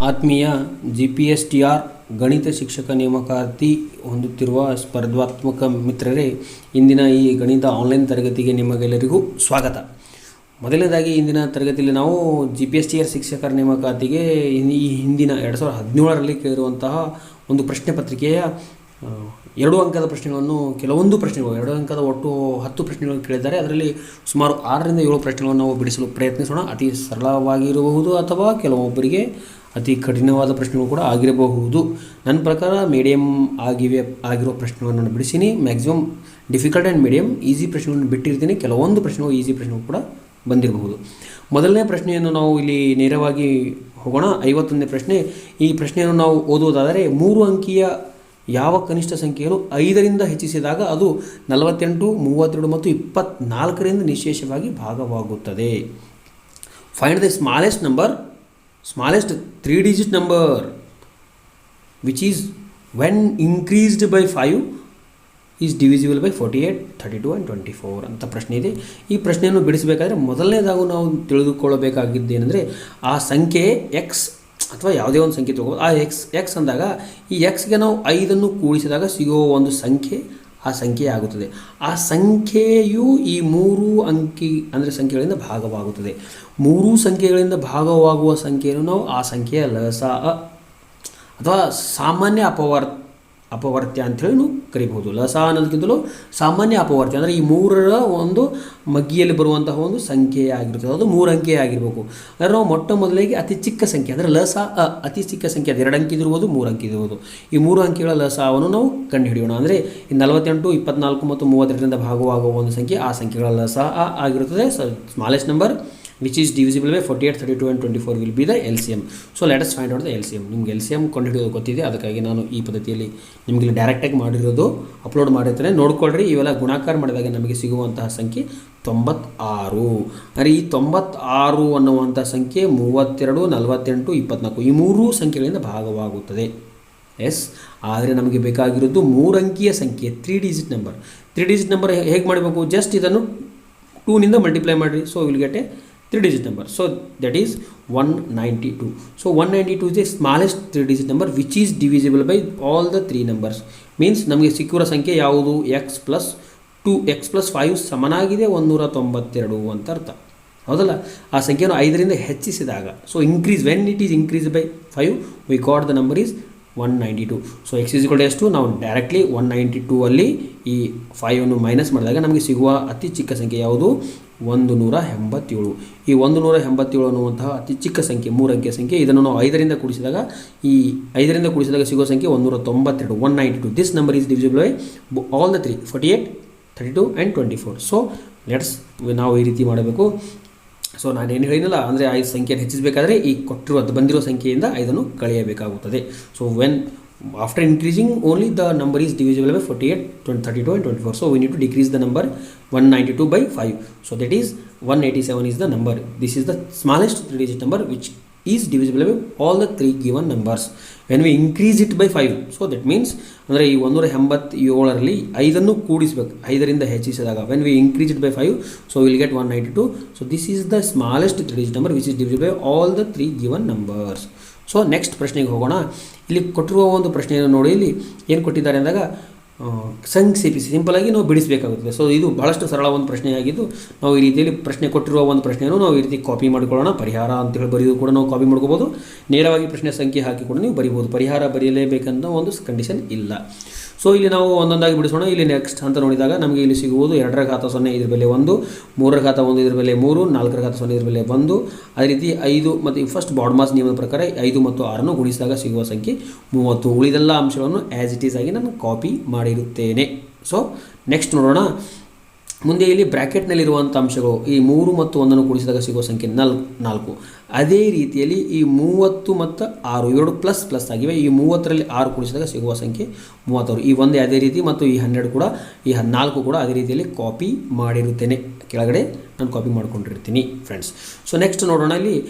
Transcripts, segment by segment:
ಆತ್ಮೀಯ GPSTR ಗಣಿತ ಶಿಕ್ಷಕ ನೇಮಕಾತಿ ಹೊಂದುತ್ತಿರುವ ಸ್ಪರ್ಧಾತ್ಮಕ ಮಿತ್ರರೇ, ಇಂದಿನ ಈ ಗಣಿತ ಆನ್ಲೈನ್ ತರಗತಿಗೆ ನಿಮಗೆಲ್ಲರಿಗೂ ಸ್ವಾಗತ. ಮೊದಲನೇದಾಗಿ ಇಂದಿನ ತರಗತಿಯಲ್ಲಿ ನಾವು GPSTR ಶಿಕ್ಷಕರ ನೇಮಕಾತಿಗೆ ಈ ಹಿಂದಿನ 2017ರಲ್ಲಿ ಕೇಳಿರುವಂತಹ ಒಂದು ಪ್ರಶ್ನೆ ಪತ್ರಿಕೆಯ 2 ಅಂಕದ ಪ್ರಶ್ನೆಗಳನ್ನು, ಕೆಲವೊಂದು ಪ್ರಶ್ನೆಗಳು 2 ಅಂಕದ ಒಟ್ಟು 10 ಪ್ರಶ್ನೆಗಳನ್ನು ಕೇಳಿದ್ದಾರೆ. ಅದರಲ್ಲಿ ಸುಮಾರು 6 ರಿಂದ 7 ಪ್ರಶ್ನೆಗಳನ್ನು ನಾವು ಬಿಡಿಸಲು ಪ್ರಯತ್ನಿಸೋಣ. ಅತಿ ಸರಳವಾಗಿರಬಹುದು ಅಥವಾ ಕೆಲವೊಬ್ಬರಿಗೆ ಅತಿ ಕಠಿಣವಾದ ಪ್ರಶ್ನೆಗಳು ಕೂಡ ಆಗಿರಬಹುದು. ನನ್ನ ಪ್ರಕಾರ ಮೀಡಿಯಮ್ ಆಗಿರೋ ಪ್ರಶ್ನೆಗಳನ್ನು ಬಿಡಿಸಿನಿ. Maximum difficult and medium easy ಪ್ರಶ್ನೆಗಳನ್ನು ಬಿಟ್ಟಿರ್ತೀನಿ. ಕೆಲವೊಂದು ಪ್ರಶ್ನೆಗಳು ಈಸಿ ಪ್ರಶ್ನೆಗಳು ಕೂಡ ಬಂದಿರಬಹುದು. ಮೊದಲನೇ ಪ್ರಶ್ನೆಯನ್ನು ನಾವು ಇಲ್ಲಿ ನೇರವಾಗಿ ಹೋಗೋಣ. 51ನೇ ಪ್ರಶ್ನೆ. ಈ ಪ್ರಶ್ನೆಯನ್ನು ನಾವು ಓದುವುದಾದರೆ, 3 ಅಂಕಿಯ ಯಾವ ಕನಿಷ್ಠ ಸಂಖ್ಯೆಯನ್ನು 5ರಿಂದ ಹೆಚ್ಚಿಸಿದಾಗ ಅದು 48, 32 ಮತ್ತು 24ರಿಂದ ನಿಶೇಷವಾಗಿ ಭಾಗವಾಗುತ್ತದೆ. Find the smallest 3-digit number which is when increased by 5 is divisible by 48, 32 and 24 ಅಂತ ಪ್ರಶ್ನೆ ಇದೆ. ಈ ಪ್ರಶ್ನೆಯನ್ನು ಬಿಡಿಸಬೇಕಾದ್ರೆ ಮೊದಲನೇದಾಗೂ ನಾವು ತಿಳಿದುಕೊಳ್ಳಬೇಕಾಗಿದ್ದೇನೆಂದರೆ, ಆ ಸಂಖ್ಯೆ ಎಕ್ಸ್ ಅಥವಾ ಯಾವುದೇ ಒಂದು ಸಂಖ್ಯೆ ತಗೋಬೋದು. ಆ ಎಕ್ಸ್ ಅಂದಾಗ ಈ ಎಕ್ಸ್ಗೆ ನಾವು 5ಅನ್ನು ಕೂಡಿಸಿದಾಗ ಸಿಗುವ ಒಂದು ಸಂಖ್ಯೆ ಆ ಸಂಖ್ಯೆ ಆಗುತ್ತದೆ. ಆ ಸಂಖ್ಯೆಯು ಈ 3 ಅಂಕಿ ಅಂದರೆ ಸಂಖ್ಯೆಗಳಿಂದ ಭಾಗವಾಗುತ್ತದೆ. 3 ಸಂಖ್ಯೆಗಳಿಂದ ಭಾಗವಾಗುವ ಸಂಖ್ಯೆಯನ್ನು ನಾವು ಆ ಸಂಖ್ಯೆಯ ಲಸ ಅಥವಾ ಸಾಮಾನ್ಯ ಅಪವರ್ತ್ಯ ಅಂಥೇಳಿ ನಾವು ಕರಿಬಹುದು. ಲಸ ಅನ್ನೋದಕ್ಕಿಂತಲೂ ಸಾಮಾನ್ಯ ಅಪವರ್ತ್ಯ ಅಂದರೆ ಈ 3ರ ಒಂದು ಮಗ್ಗಿಯಲ್ಲಿ ಬರುವಂತಹ ಒಂದು ಸಂಖ್ಯೆ ಆಗಿರುತ್ತದೆ. ಅದು 3 ಅಂಕೆ ಆಗಿರಬೇಕು. ಅಂದರೆ ನಾವು ಮೊಟ್ಟ ಮೊದಲಿಗೆ ಅತಿ ಚಿಕ್ಕ ಸಂಖ್ಯೆ ಅಂದರೆ ಲಸ ಅತಿ ಚಿಕ್ಕ ಸಂಖ್ಯೆ, ಅದು 2 ಅಂಕಿ ಇರ್ಬೋದು, 3 ಅಂಕಿ ಇರ್ಬೋದು. ಈ 3 ಅಂಕಿಗಳ ಲಸವನ್ನು ನಾವು ಕಂಡುಹಿಡಿಯೋಣ. ಅಂದರೆ ಈ 48, 24 ಮತ್ತು 32ರಿಂದ ಭಾಗವಾಗುವ ಒಂದು ಸಂಖ್ಯೆ, ಆ ಸಂಖ್ಯೆಗಳ ಲಸ ಆಗಿರುತ್ತದೆ. Smallest number which is divisible by 48, 32 and 24 will be the LCM. So let us find out the LCM. ನಿಮಗೆ LCM ಕಂಡುಹಿಡಿಯೋದು ಗೊತ್ತಿದೆ, ಅದಕ್ಕಾಗಿ ನಾನು ಈ ಪದ್ಧತಿಯಲ್ಲಿ ನಿಮಗೆ ಡೈರೆಕ್ಟಾಗಿ ಮಾಡಿರೋದು ಅಪ್ಲೋಡ್ ಮಾಡಿರ್ತೇನೆ. ನೋಡ್ಕೊಳ್ರಿ. ಇವೆಲ್ಲ ಗುಣಾಕಾರ ಮಾಡಿದಾಗ ನಮಗೆ ಸಿಗುವಂತಹ ಸಂಖ್ಯೆ 96. ಅಂದರೆ ಈ 96 ಅನ್ನುವಂಥ ಸಂಖ್ಯೆ 32, 48, 24 ಈ 3 ಸಂಖ್ಯೆಗಳಿಂದ ಭಾಗವಾಗುತ್ತದೆ. ಎಸ್, ಆದರೆ ನಮಗೆ ಬೇಕಾಗಿರೋದು 3 ಅಂಕಿಯ ಸಂಖ್ಯೆ, 3 ಡಿಜಿಟ್ ನಂಬರ್. 3 ಡಿಜಿಟ್ ನಂಬರ್ ಹೇಗೆ ಮಾಡಬೇಕು? ಜಸ್ಟ್ ಇದನ್ನು 2ನಿಂದ ಮಲ್ಟಿಪ್ಲೈ ಮಾಡಿರಿ. So will get A 3 digit number. So that is 192. So 192 is the smallest 3 digit number which is divisible by all the 3 numbers. Means ನಮಗೆ ಸಿಕ್ಕಿರೋ ಸಂಖ್ಯೆ ಯಾವುದು? x plus 2x plus 5 ಸಮನಾಗಿದೆ 192 ಅಂತ ಅರ್ಥ, ಹೌದಲ್ಲ? ಆ ಸಂಖ್ಯೆಯನ್ನು 5ರಿಂದ ಹೆಚ್ಚಿಸಿದಾಗ, so increase, when it is increase by 5 we got the number is 192. So x is equal to ಎಷ್ಟು? ನಾವು ಡೈರೆಕ್ಟ್ಲಿ 192 ಅಲ್ಲಿ ಈ 5ಅನ್ನು ಮೈನಸ್ ಮಾಡಿದಾಗ ನಮಗೆ ಸಿಗುವ ಅತಿ ಚಿಕ್ಕ ಸಂಖ್ಯೆ ಯಾವುದು? 187. ಈ 187 ಅನ್ನುವಂತಹ ಅತಿ ಚಿಕ್ಕ ಸಂಖ್ಯೆ, 3 ಅಂಕಿಯ ಸಂಖ್ಯೆ. ಇದನ್ನು ನಾವು 5ರಿಂದ ಕೂಡಿಸಿದಾಗ ಸಿಗುವ ಸಂಖ್ಯೆ 192, 192. This number is divisible by all the 3, 48, 32 and 24. So let's ನಾವು ಈ ರೀತಿ ಮಾಡಬೇಕು. ಸೊ ನಾನೇನು ಹೇಳಿನಲ್ಲ, ಅಂದರೆ 5 ಸಂಖ್ಯೆಯನ್ನು ಹೆಚ್ಚಿಸಬೇಕಾದ್ರೆ ಈ ಬಂದಿರೋ ಸಂಖ್ಯೆಯಿಂದ 5ಅನ್ನು ಕಳೆಯಬೇಕಾಗುತ್ತದೆ. So when after increasing only the number is divisible by 48, 32 and 24. So we need to decrease the number 192 by 5. So that is 187 is the number. This is the smallest 3 digit number which is divisible by all the 3 given numbers. When we increase it by 5, so that means ಅಂದರೆ ಈ 187ರಲ್ಲಿ 5ಅನ್ನು ಕೂಡಿಸಬೇಕು, 5ರಿಂದ ಹೆಚ್ಚಿಸಿದಾಗ. when we increase it by 5, so we will get 192. So this is the smallest 3 digit number which is divisible by all the 3 given numbers. So next ಪ್ರಶ್ನೆಗೆ ಹೋಗೋಣ. ಇಲ್ಲಿ ಕೊಟ್ಟಿರುವ ಒಂದು ಪ್ರಶ್ನೆಯನ್ನು ನೋಡಿ, ಇಲ್ಲಿ ಏನು ಕೊಟ್ಟಿದ್ದಾರೆ ಅಂದಾಗ ಸಂಕ್ಷೇಪಿಸಿ ಸಿಂಪಲಾಗಿ ನಾವು ಬಿಡಿಸಬೇಕಾಗುತ್ತದೆ. ಸೊ ಇದು ಬಹಳಷ್ಟು ಸರಳ ಒಂದು ಪ್ರಶ್ನೆಯಾಗಿದ್ದು, ನಾವು ಈ ರೀತಿಯಲ್ಲಿ ಪ್ರಶ್ನೆ ಕೊಟ್ಟಿರುವ ಒಂದು ಪ್ರಶ್ನೆಯನ್ನು ನಾವು ಈ ರೀತಿ ಕಾಪಿ ಮಾಡಿಕೊಳ್ಳೋಣ. ಪರಿಹಾರ ಅಂತೇಳಿ ಬರೆಯೋದು ಕೂಡ ನಾವು ಕಾಪಿ ಮಾಡ್ಕೋಬೋದು. ನೇರವಾಗಿ ಪ್ರಶ್ನೆ ಸಂಖ್ಯೆ ಹಾಕಿ ಕೂಡ ನೀವು ಬರಿಬೋದು. ಪರಿಹಾರ ಬರೆಯಲೇಬೇಕಂತ ಒಂದು ಕಂಡೀಷನ್ ಇಲ್ಲ. ಸೊ ಇಲ್ಲಿ ನಾವು ಒಂದೊಂದಾಗಿ ಬಿಡಿಸೋಣ. ಇಲ್ಲಿ ನೆಕ್ಸ್ಟ್ ಅಂತ ನೋಡಿದಾಗ ನಮಗೆ ಇಲ್ಲಿ ಸಿಗುವುದು 2ರ ಘಾತ 0 ಇದರ ಬೆಲೆ 1, 3ರ ಘಾತ 1 ಇದರ ಬೆಲೆ 3, 4ರ ಘಾತ 0 ಇದರ ಬೆಲೆ 1. ಅದೇ ರೀತಿ 5 ಮತ್ತು ಫಸ್ಟ್ ಬಾಡ್ಮಾಸ್ ನಿಯಮದ ಪ್ರಕಾರ 5 ಮತ್ತು 6ಅನ್ನು ಗುಣಿಸಿದಾಗ ಸಿಗುವ ಸಂಖ್ಯೆ 30. ಉಳಿದೆಲ್ಲ ಅಂಶಗಳನ್ನು ಆ್ಯಸ್ ಇಟ್ ಈಸ್ ಆಗಿ ನಾನು ಕಾಪಿ ಮಾಡಿರುತ್ತೇನೆ. ಸೊ ನೆಕ್ಸ್ಟ್ ನೋಡೋಣ. ಮುಂದೆ ಇಲ್ಲಿ ಬ್ರ್ಯಾಕೆಟ್ನಲ್ಲಿರುವಂಥ ಅಂಶಗಳು, ಈ 3 ಮತ್ತು 1ಅನ್ನು ಕೂಡಿಸಿದಾಗ ಸಿಗುವ ಸಂಖ್ಯೆ 4. ಅದೇ ರೀತಿಯಲ್ಲಿ ಈ 30 ಮತ್ತು 6 ಇವೆರಡು ಪ್ಲಸ್ ಆಗಿವೆ. ಈ 30ರಲ್ಲಿ 6 ಕೂಡಿಸಿದಾಗ ಸಿಗುವ ಸಂಖ್ಯೆ 36. ಈ ಒಂದೇ ಅದೇ ರೀತಿ, ಮತ್ತು ಈ 12 ಕೂಡ, ಈ 14 ಕೂಡ ಅದೇ ರೀತಿಯಲ್ಲಿ ಕಾಪಿ ಮಾಡಿರುತ್ತೇನೆ. ಕೆಳಗಡೆ ನಾನು ಕಾಪಿ ಮಾಡ್ಕೊಂಡಿರ್ತೀನಿ ಫ್ರೆಂಡ್ಸ್. ಸೊ ನೆಕ್ಸ್ಟ್ ನೋಡೋಣ.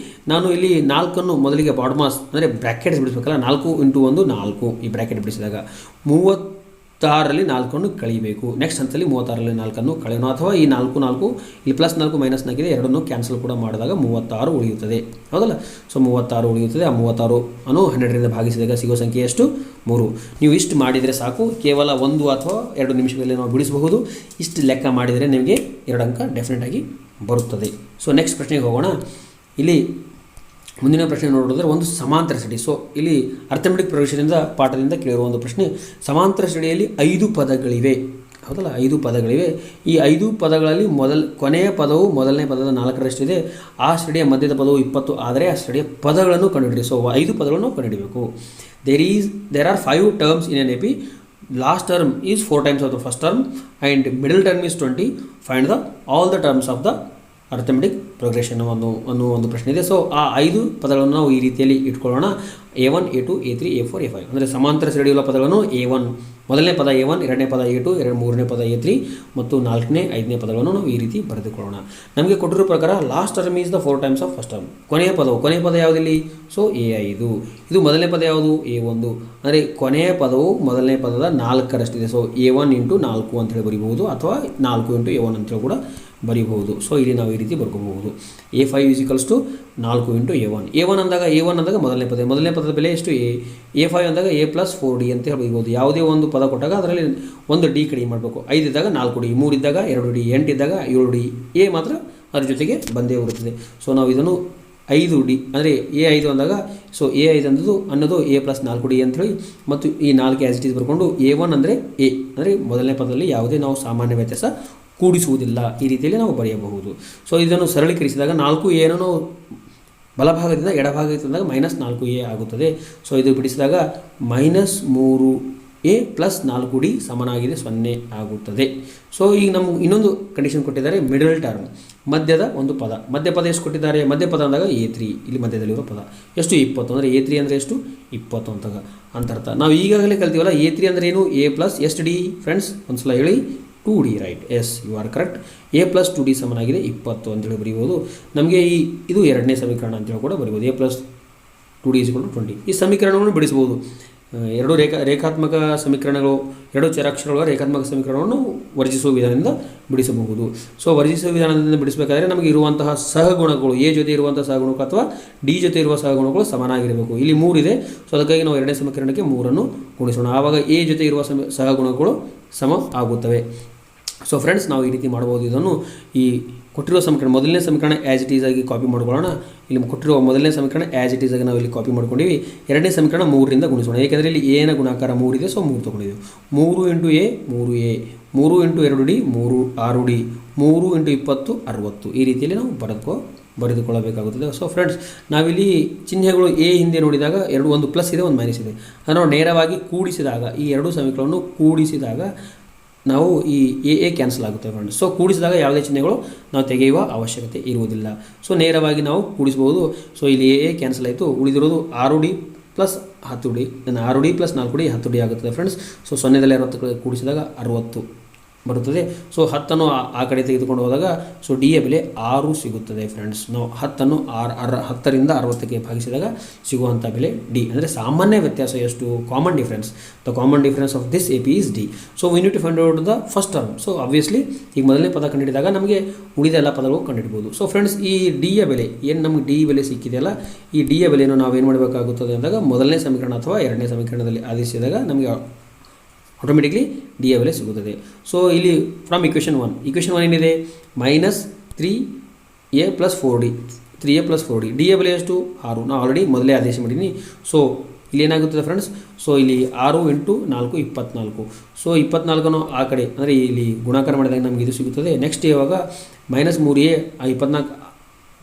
ನಾನು ಇಲ್ಲಿ 4ಅನ್ನು ಮೊದಲಿಗೆ ಬಾಡ್ಮಾಸ್ ಅಂದರೆ ಬ್ರ್ಯಾಕೆಟ್ಸ್ ಬಿಡಿಸಬೇಕಲ್ಲ, 4 × 1 4. ಈ ಬ್ರ್ಯಾಕೆಟ್ ಬಿಡಿಸಿದಾಗ 30 36ರಲ್ಲಿ 4 ಕಳಿಬೇಕು. ನೆಕ್ಸ್ಟ್ ಹಂತದಲ್ಲಿ 36ರಲ್ಲಿ 4 ಕಳೆಯೋಣ, ಅಥವಾ ಈ 4 ಇಲ್ಲಿ ಪ್ಲಸ್ 4 ಮೈನಸ್ 4 ಇದೆ, ಎರಡನ್ನೂ ಕ್ಯಾನ್ಸಲ್ ಕೂಡ ಮಾಡಿದಾಗ 36 ಉಳಿಯುತ್ತದೆ. ಹೌದಲ್ಲ? ಸೊ 36 ಉಳಿಯುತ್ತದೆ. ಆ 36 ಅನ್ನು 12ರಿಂದ ಭಾಗಿಸಿದಾಗ ಸಿಗೋ ಸಂಖ್ಯೆ ಎಷ್ಟು? 3. ನೀವು ಇಷ್ಟು ಮಾಡಿದರೆ ಸಾಕು, ಕೇವಲ 1 ಅಥವಾ 2 ನಿಮಿಷದಲ್ಲಿ ನಾವು ಬಿಡಿಸಬಹುದು. ಇಷ್ಟು ಲೆಕ್ಕ ಮಾಡಿದರೆ ನಿಮಗೆ 2 ಅಂಕ ಡೆಫಿನೆಟಾಗಿ ಬರುತ್ತದೆ. ಸೊ ನೆಕ್ಸ್ಟ್ ಪ್ರಶ್ನೆಗೆ ಹೋಗೋಣ. ಇಲ್ಲಿ ಮುಂದಿನ ಪ್ರಶ್ನೆ ನೋಡಿದ್ರೆ ಒಂದು ಸಮಾಂತರ ಶ್ರೇಣಿ. ಸೊ ಇಲ್ಲಿ ಅರ್ಥಮೆಟಿಕ್ ಪ್ರೋಗ್ರೆಷನಿಂದ ಪಾಠದಿಂದ ಕೇಳಿರುವ ಒಂದು ಪ್ರಶ್ನೆ. ಸಮಾಂತರ ಶ್ರೇಣಿಯಲ್ಲಿ 5 ಪದಗಳಿವೆ. ಹೌದಲ್ಲ? 5 ಪದಗಳಿವೆ. ಈ 5 ಪದಗಳಲ್ಲಿ ಕೊನೆಯ ಪದವು ಮೊದಲನೇ ಪದದ 4ರಷ್ಟಿದೆ. ಆ ಶ್ರೇಣಿಯ ಮಧ್ಯದ ಪದವು 20 ಆದರೆ ಆ ಶ್ರೇಣಿಯ ಪದಗಳನ್ನು ಕಂಡುಹಿಡಿಯಿರಿ. ಸೊ 5 ಪದಗಳನ್ನು ಕಂಡುಹಿಡಿಯಬೇಕು. there are 5 terms in an AP. Last term is 4 times of the first term and middle term is 20. Find all the terms of the arithmetic progression ಅನ್ನೋ ಒಂದು ಪ್ರಶ್ನೆ ಇದೆ. ಸೊ ಆ 5 ಪದಗಳನ್ನು ನಾವು ಈ ರೀತಿಯಲ್ಲಿ ಇಟ್ಕೊಳ್ಳೋಣ. A1, A2, A3, A4, A5 ಅಂದರೆ ಸಮಾಂತರ ಶ್ರೇಣಿಯುಳ್ಳ ಪದಗಳನ್ನು A1 ಮೊದಲನೇ ಪದ A1, ಎರಡನೇ ಪದ A2, ಮೂರನೇ ಪದ A3 ಮತ್ತು 4ನೇ 5ನೇ ಪದಗಳನ್ನು ನಾವು ಈ ರೀತಿ ಬರೆದುಕೊಳ್ಳೋಣ. ನಮಗೆ ಕೊಟ್ಟಿರೋ ಪ್ರಕಾರ last term is the 4 times of first term. ಕೊನೆಯ ಪದ ಯಾವುದಿಲ್ಲಿ? So A5. ಇದು ಮೊದಲನೇ ಪದ ಯಾವುದು? A1. ಅಂದರೆ ಕೊನೆಯ ಪದವು ಮೊದಲನೇ ಪದದ 4ರಷ್ಟಿದೆ. ಸೊ A1 × 4 ಅಂತೇಳಿ ಬರೀಬಹುದು, ಅಥವಾ 4 × A1 ಅಂತೇಳಿ ಕೂಡ ಬರೀಬಹುದು. ಸೊ ಇಲ್ಲಿ ನಾವು ಈ ರೀತಿ ಬರ್ಕೋಬಹುದು. A5 = 4 × A1 ಅಂದಾಗ ಮೊದಲನೇ ಪದದ ಬೆಲೆ ಎಷ್ಟು? A5 ಅಂದಾಗ A+4D ಅಂತ ಹೇಳ್ಬೋದು. ಯಾವುದೇ ಒಂದು ಪದ ಕೊಟ್ಟಾಗ ಅದರಲ್ಲಿ ಒಂದು ಡಿ ಕಡಿಮೆ ಮಾಡಬೇಕು. 5 ಇದ್ದಾಗ 4D, 3 ಇದ್ದಾಗ 2D, 8 ಇದ್ದಾಗ 7D. A ಮಾತ್ರ ಅದ್ರ ಜೊತೆಗೆ ಬಂದೇ ಬರುತ್ತದೆ. ಸೊ ನಾವು ಇದನ್ನು 5D ಅಂದರೆ A5 ಅಂದಾಗ ಸೊ A5 ಅನ್ನೋದು A+4D ಅಂಥೇಳಿ, ಮತ್ತು ಈ 4 ಆ್ಯಸ್ ಇಟ್ ಈಸ್ ಬರ್ಕೊಂಡು A1 ಅಂದರೆ A ಅಂದರೆ ಮೊದಲನೇ ಪದದಲ್ಲಿ ಯಾವುದೇ ನಾವು ಸಾಮಾನ್ಯ ವ್ಯತ್ಯಾಸ ಕೂಡಿಸುವುದಿಲ್ಲ. ಈ ರೀತಿಯಲ್ಲಿ ನಾವು ಬರೆಯಬಹುದು. ಸೊ ಇದನ್ನು ಸರಳೀಕರಿಸಿದಾಗ 4A ಬಲಭಾಗದಿಂದ ಎಡಭಾಗದಿಂದ -4A ಆಗುತ್ತದೆ. ಸೊ ಇದು ಬಿಡಿಸಿದಾಗ -3A + 4D ಸಮನಾಗಿದೆ 0 ಆಗುತ್ತದೆ. ಸೊ ಈಗ ನಮ್ಗೆ ಇನ್ನೊಂದು ಕಂಡೀಷನ್ ಕೊಟ್ಟಿದ್ದಾರೆ, ಮಿಡಲ್ ಟರ್ಮ್, ಮಧ್ಯದ ಒಂದು ಪದ. ಮಧ್ಯಪದ ಎಷ್ಟು ಕೊಟ್ಟಿದ್ದಾರೆ? ಮಧ್ಯಪದ ಅಂದಾಗ A3, ಇಲ್ಲಿ ಮಧ್ಯದಲ್ಲಿರೋ ಪದ ಎಷ್ಟು? 20. ಅಂದರೆ A3 ಅಂದರೆ ಎಷ್ಟು? 20 ಅಂತರ್ಥ. ನಾವು ಈಗಾಗಲೇ ಕಲ್ತೀವಲ್ಲ, A3 ಅಂದರೆ ಏನು? A + ಎಷ್ಟು D ಫ್ರೆಂಡ್ಸ್? ಒಂದು ಸಲ ಹೇಳಿ. 2D, right? Yes, you are correct. A + 2D ಸಮನಾಗಿದೆ 20 ಅಂತೇಳಿ ಬರೀಬೋದು. ನಮಗೆ ಇದು ಎರಡನೇ ಸಮೀಕರಣ ಅಂತೇಳಿ ಕೂಡ ಬರೀಬೋದು. A + 2D = 20. ಈ ಸಮೀಕರಣವನ್ನು ಬಿಡಿಸಬಹುದು. ಎರಡು ರೇಖಾತ್ಮಕ ಸಮೀಕರಣಗಳು, ಎರಡು ಚರಾಕ್ಷರಗಳ ರೇಖಾತ್ಮಕ ಸಮೀಕರಣವನ್ನು ವರ್ಜಿಸುವ ವಿಧಾನದಿಂದ ಬಿಡಿಸಬಹುದು. ಸೊ ವರ್ಜಿಸುವ ವಿಧಾನದಿಂದ ಬಿಡಿಸಬೇಕಾದ್ರೆ ನಮಗೆ ಇರುವಂತಹ ಸಹಗುಣಗಳು, A ಜೊತೆ ಇರುವಂತಹ ಸಹಗುಣಗಳು ಅಥವಾ D ಜೊತೆ ಇರುವ ಸಹಗುಣಗಳು ಸಮನಾಗಿರಬೇಕು. ಇಲ್ಲಿ 3 ಇದೆ. ಸೊ ಅದಕ್ಕಾಗಿ ನಾವು ಎರಡನೇ ಸಮೀಕರಣಕ್ಕೆ 3 ಗುಣಿಸೋಣ. ಆವಾಗ A ಜೊತೆ ಇರುವ ಸಹಗುಣಗಳು ಸಮ ಆಗುತ್ತವೆ. ಸೊ ಫ್ರೆಂಡ್ಸ್, ನಾವು ಈ ರೀತಿ ಮಾಡ್ಬೋದು. ಇದನ್ನು ಈ ಕೊಟ್ಟಿರುವ ಸಮೀಕರಣ, ಮೊದಲನೇ ಸಮೀಕರಣ ಆ್ಯಸ್ ಇಟ್ ಈಸ್ ಆಗಿ ಕಾಪಿ ಮಾಡ್ಕೊಳ್ಳೋಣ. ಇಲ್ಲಿ ಕೊಟ್ಟಿರುವ ಮೊದಲನೇ ಸಮೀಕರಣ ಆ್ಯಸ್ ಇಟ್ ಈಸ್ ಆಗಿ ನಾವು ಇಲ್ಲಿ ಕಾಪಿ ಮಾಡ್ಕೊಂಡಿವಿ. ಎರಡನೇ ಸಮೀಕರಣ 3ರಿಂದ ಗುಣಿಸೋಣ, ಏಕೆಂದರೆ ಇಲ್ಲಿ ಎನ ಗುಣಾಕಾರ 3 ಇದೆ. ಸೊ 3 ತೊಗೊಂಡಿದ್ದೀವಿ. 3 × A 3A, 3 × 2D 3 6D, 3 × 20 60. ಈ ರೀತಿಯಲ್ಲಿ ನಾವು ಬರೆದುಕೊಳ್ಳಬೇಕಾಗುತ್ತದೆ. ಸೊ ಫ್ರೆಂಡ್ಸ್, ನಾವಿಲ್ಲಿ ಚಿಹ್ನೆಗಳು A ಹಿಂದೆ ನೋಡಿದಾಗ ಒಂದು ಪ್ಲಸ್ ಇದೆ, ಒಂದು ಮೈನಸ್ ಇದೆ. ಅದನ್ನು ನಾವು ನೇರವಾಗಿ ಕೂಡಿಸಿದಾಗ, ಈ ಎರಡು ಸಮೀಕರಣವನ್ನು ಕೂಡಿಸಿದಾಗ ನಾವು ಈ A ಕ್ಯಾನ್ಸಲ್ ಆಗುತ್ತೆ ಫ್ರೆಂಡ್ಸ್. ಸೊ ಕೂಡಿಸಿದಾಗ ಯಾವುದೇ ಚಿಹ್ನೆಗಳು ನಾವು ತೆಗೆಯುವ ಅವಶ್ಯಕತೆ ಇರುವುದಿಲ್ಲ. ಸೊ ನೇರವಾಗಿ ನಾವು ಕೂಡಿಸಬಹುದು. ಸೊ ಇಲ್ಲಿ A ಕ್ಯಾನ್ಸಲ್ ಆಯಿತು. ಉಳಿದಿರೋದು 6D + 10D. 6D + 4D 10D ಆಗುತ್ತದೆ ಫ್ರೆಂಡ್ಸ್. ಸೊ 0ದಲ್ಲಿ 60 ಕೂಡಿಸಿದಾಗ 60 ಬರುತ್ತದೆ. ಸೊ 10 ಆ ಕಡೆ ತೆಗೆದುಕೊಂಡು ಹೋದಾಗ ಸೊ D ಯ ಬೆಲೆ 6 ಸಿಗುತ್ತದೆ ಫ್ರೆಂಡ್ಸ್. ನಾವು 10ರಿಂದ 60ಕ್ಕೆ ಭಾಗಿಸಿದಾಗ ಸಿಗುವಂಥ ಬೆಲೆ D. ಅಂದರೆ ಸಾಮಾನ್ಯ ವ್ಯತ್ಯಾಸ ಎಷ್ಟು? Common difference. The common difference of this AP is D. So we need to find out the first term. So obviously ಈಗ ಮೊದಲನೇ ಪದ ಕಂಡುಹಿಡಿದಾಗ ನಮಗೆ ಉಳಿದ ಎಲ್ಲ ಪದಗಳು ಕಂಡುಹಿಡ್ಬೋದು. ಸೊ ಫ್ರೆಂಡ್ಸ್, ಈ D ಯ ಬೆಲೆ ಏನು ನಮಗೆ D ಬೆಲೆ ಸಿಕ್ಕಿದೆಯಲ್ಲ, ಈ D ಯ ಬೆಲೆಯನ್ನು ನಾವೇನು ಮಾಡಬೇಕಾಗುತ್ತದೆ ಅಂದಾಗ ಮೊದಲನೇ ಸಮೀಕರಣ ಅಥವಾ ಎರಡನೇ ಸಮೀಕರಣದಲ್ಲಿ ಆದೇಶಿಸಿದಾಗ ನಮಗೆ ಆಟೋಮೆಟಿಕ್ಲಿ D ಯ ಬೆಲೆ ಸಿಗುತ್ತದೆ. ಸೊ ಇಲ್ಲಿ ಫ್ರಮ್ ಇಕ್ವೇಷನ್ 1 ಏನಿದೆ? -3A + 4D, 3A + 4D. D ಯ ಬೆಲೆ ಎಷ್ಟು? 6. ನಾವು ಆಲ್ರೆಡಿ ಮೊದಲೇ ಆದೇಶ ಮಾಡಿದ್ದೀನಿ. ಸೊ ಇಲ್ಲಿ ಏನಾಗುತ್ತದೆ ಫ್ರೆಂಡ್ಸ್? ಸೊ ಇಲ್ಲಿ 6 × 4 24. ಸೊ 24 ಆ ಕಡೆ ಅಂದರೆ ಇಲ್ಲಿ ಗುಣಾಕಾರ ಮಾಡಿದಾಗ ನಮಗೆ ಇದು ಸಿಗುತ್ತದೆ. ನೆಕ್ಸ್ಟ್ ಇವಾಗ -3A 24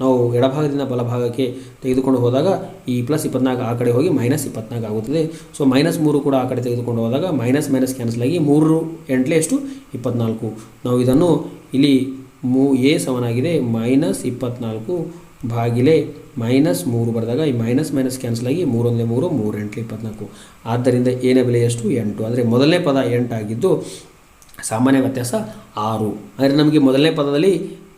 ನಾವು ಎಡಭಾಗದಿಂದ ಬಲಭಾಗಕ್ಕೆ ತೆಗೆದುಕೊಂಡು ಹೋದಾಗ ಈ +24 ಆ ಕಡೆ ಹೋಗಿ -24 ಆಗುತ್ತದೆ. ಸೊ -3 ಕೂಡ ಆ ಕಡೆ ತೆಗೆದುಕೊಂಡು ಹೋದಾಗ ಮೈನಸ್ ಕ್ಯಾನ್ಸಲ್ ಆಗಿ 3 8 ಎಷ್ಟು? 24. ನಾವು ಇದನ್ನು ಇಲ್ಲಿ A ಸಮನಾಗಿದೆ -24 ಭಾಗಿಲೆ -3 ಬರೆದಾಗ ಈ ಮೈನಸ್ ಕ್ಯಾನ್ಸಲ್ ಆಗಿ 3 × 1 = 3, 3 × 8 = 24. ಆದ್ದರಿಂದ ಏನ ಬೆಲೆ ಎಷ್ಟು? 8. ಅಂದರೆ ಮೊದಲನೇ ಪದ 8 ಆಗಿದ್ದು ಸಾಮಾನ್ಯ ವ್ಯತ್ಯಾಸ 6. ಅಂದರೆ ನಮಗೆ ಮೊದಲನೇ ಪದದಲ್ಲಿ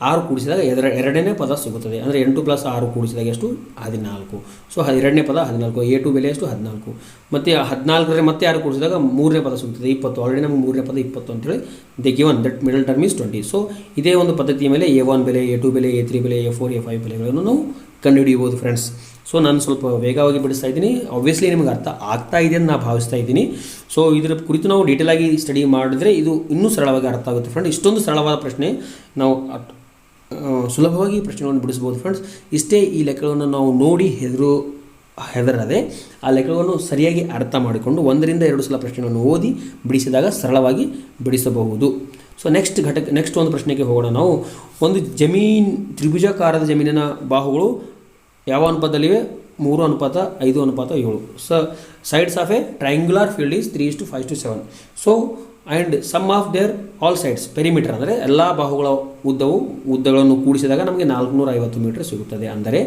6 ಕೂಡಿಸಿದಾಗ ಎರಡನೇ ಪದ ಸಿಗುತ್ತದೆ. ಅಂದರೆ 8 + 6 ಕೂಡಿಸಿದಾಗ ಎಷ್ಟು 14. ಸೊ ಎರಡನೇ ಪದ 14, A2 ಬೆಲೆ ಎಷ್ಟು 14. ಮತ್ತು 14ರಲ್ಲಿ ಮತ್ತೆ 6 ಕೂಡಿಸಿದಾಗ ಮೂರನೇ ಪದ ಸಿಗುತ್ತದೆ 20. ಆಲ್ರೆಡಿ ನಮಗೆ ಮೂರನೇ ಪದ 20 ಅಂತೇಳಿ the given that middle term is 20. So ಇದೇ ಒಂದು ಪದ್ಧತಿಯ ಮೇಲೆ A1 ಬೆಲೆ, A2 ಬೆಲೆ, A3 ಬೆಲೆ, A4, A5 ಬೆಲೆಗಳನ್ನು ನಾವು ಕಂಡುಹಿಡಿಯಬಹುದು ಫ್ರೆಂಡ್ಸ್. ಸೊ ನಾನು ಸ್ವಲ್ಪ ವೇಗವಾಗಿ ಬಿಡಿಸ್ತಾ ಇದ್ದೀನಿ. ಆಬ್ವಿಯಸ್ಲಿ ನಿಮಗೆ ಅರ್ಥ ಆಗ್ತಾ ಇದೆ ಅಂತ ನಾನು ಭಾವಿಸ್ತಾ ಇದ್ದೀನಿ. ಸೊ ಇದರ ಕುರಿತು ನಾವು ಡೀಟೇಲಾಗಿ ಸ್ಟಡಿ ಮಾಡಿದ್ರೆ ಇದು ಇನ್ನೂ ಸರಳವಾಗಿ ಅರ್ಥ ಆಗುತ್ತೆ ಫ್ರೆಂಡ್. ಇಷ್ಟೊಂದು ಸರಳವಾದ ಪ್ರಶ್ನೆ ನಾವು ಸುಲಭವಾಗಿ ಪ್ರಶ್ನೆಗಳನ್ನು ಬಿಡಿಸ್ಬೋದು ಫ್ರೆಂಡ್ಸ್. ಇಷ್ಟೇ ಈ ಲೆಕ್ಕಗಳನ್ನು ನಾವು ನೋಡಿ ಹೆದರದೆ ಆ ಲೆಕ್ಕಗಳನ್ನು ಸರಿಯಾಗಿ ಅರ್ಥ ಮಾಡಿಕೊಂಡು 1ರಿಂದ 2 ಸಲ ಪ್ರಶ್ನೆಗಳನ್ನು ಓದಿ ಬಿಡಿಸಿದಾಗ ಸರಳವಾಗಿ ಬಿಡಿಸಬಹುದು. ಸೊ ನೆಕ್ಸ್ಟ್ ಒಂದು ಪ್ರಶ್ನೆಗೆ ಹೋಗೋಣ. ನಾವು ಒಂದು ತ್ರಿಭುಜಾಕಾರದ ಜಮೀನಿನ ಬಾಹುಗಳು ಯಾವ ಅನುಪಾತದಲ್ಲಿವೆ? 3:5:7. So sides of a triangular field is 3:5:7. So and sum of their all sides perimeter ಅಂದರೆ ಎಲ್ಲ ಬಾಹುಗಳ ಉದ್ದಗಳನ್ನು ಕೂಡಿಸಿದಾಗ ನಮಗೆ 450 ಮೀಟರ್ ಸಿಗುತ್ತದೆ. ಅಂದರೆ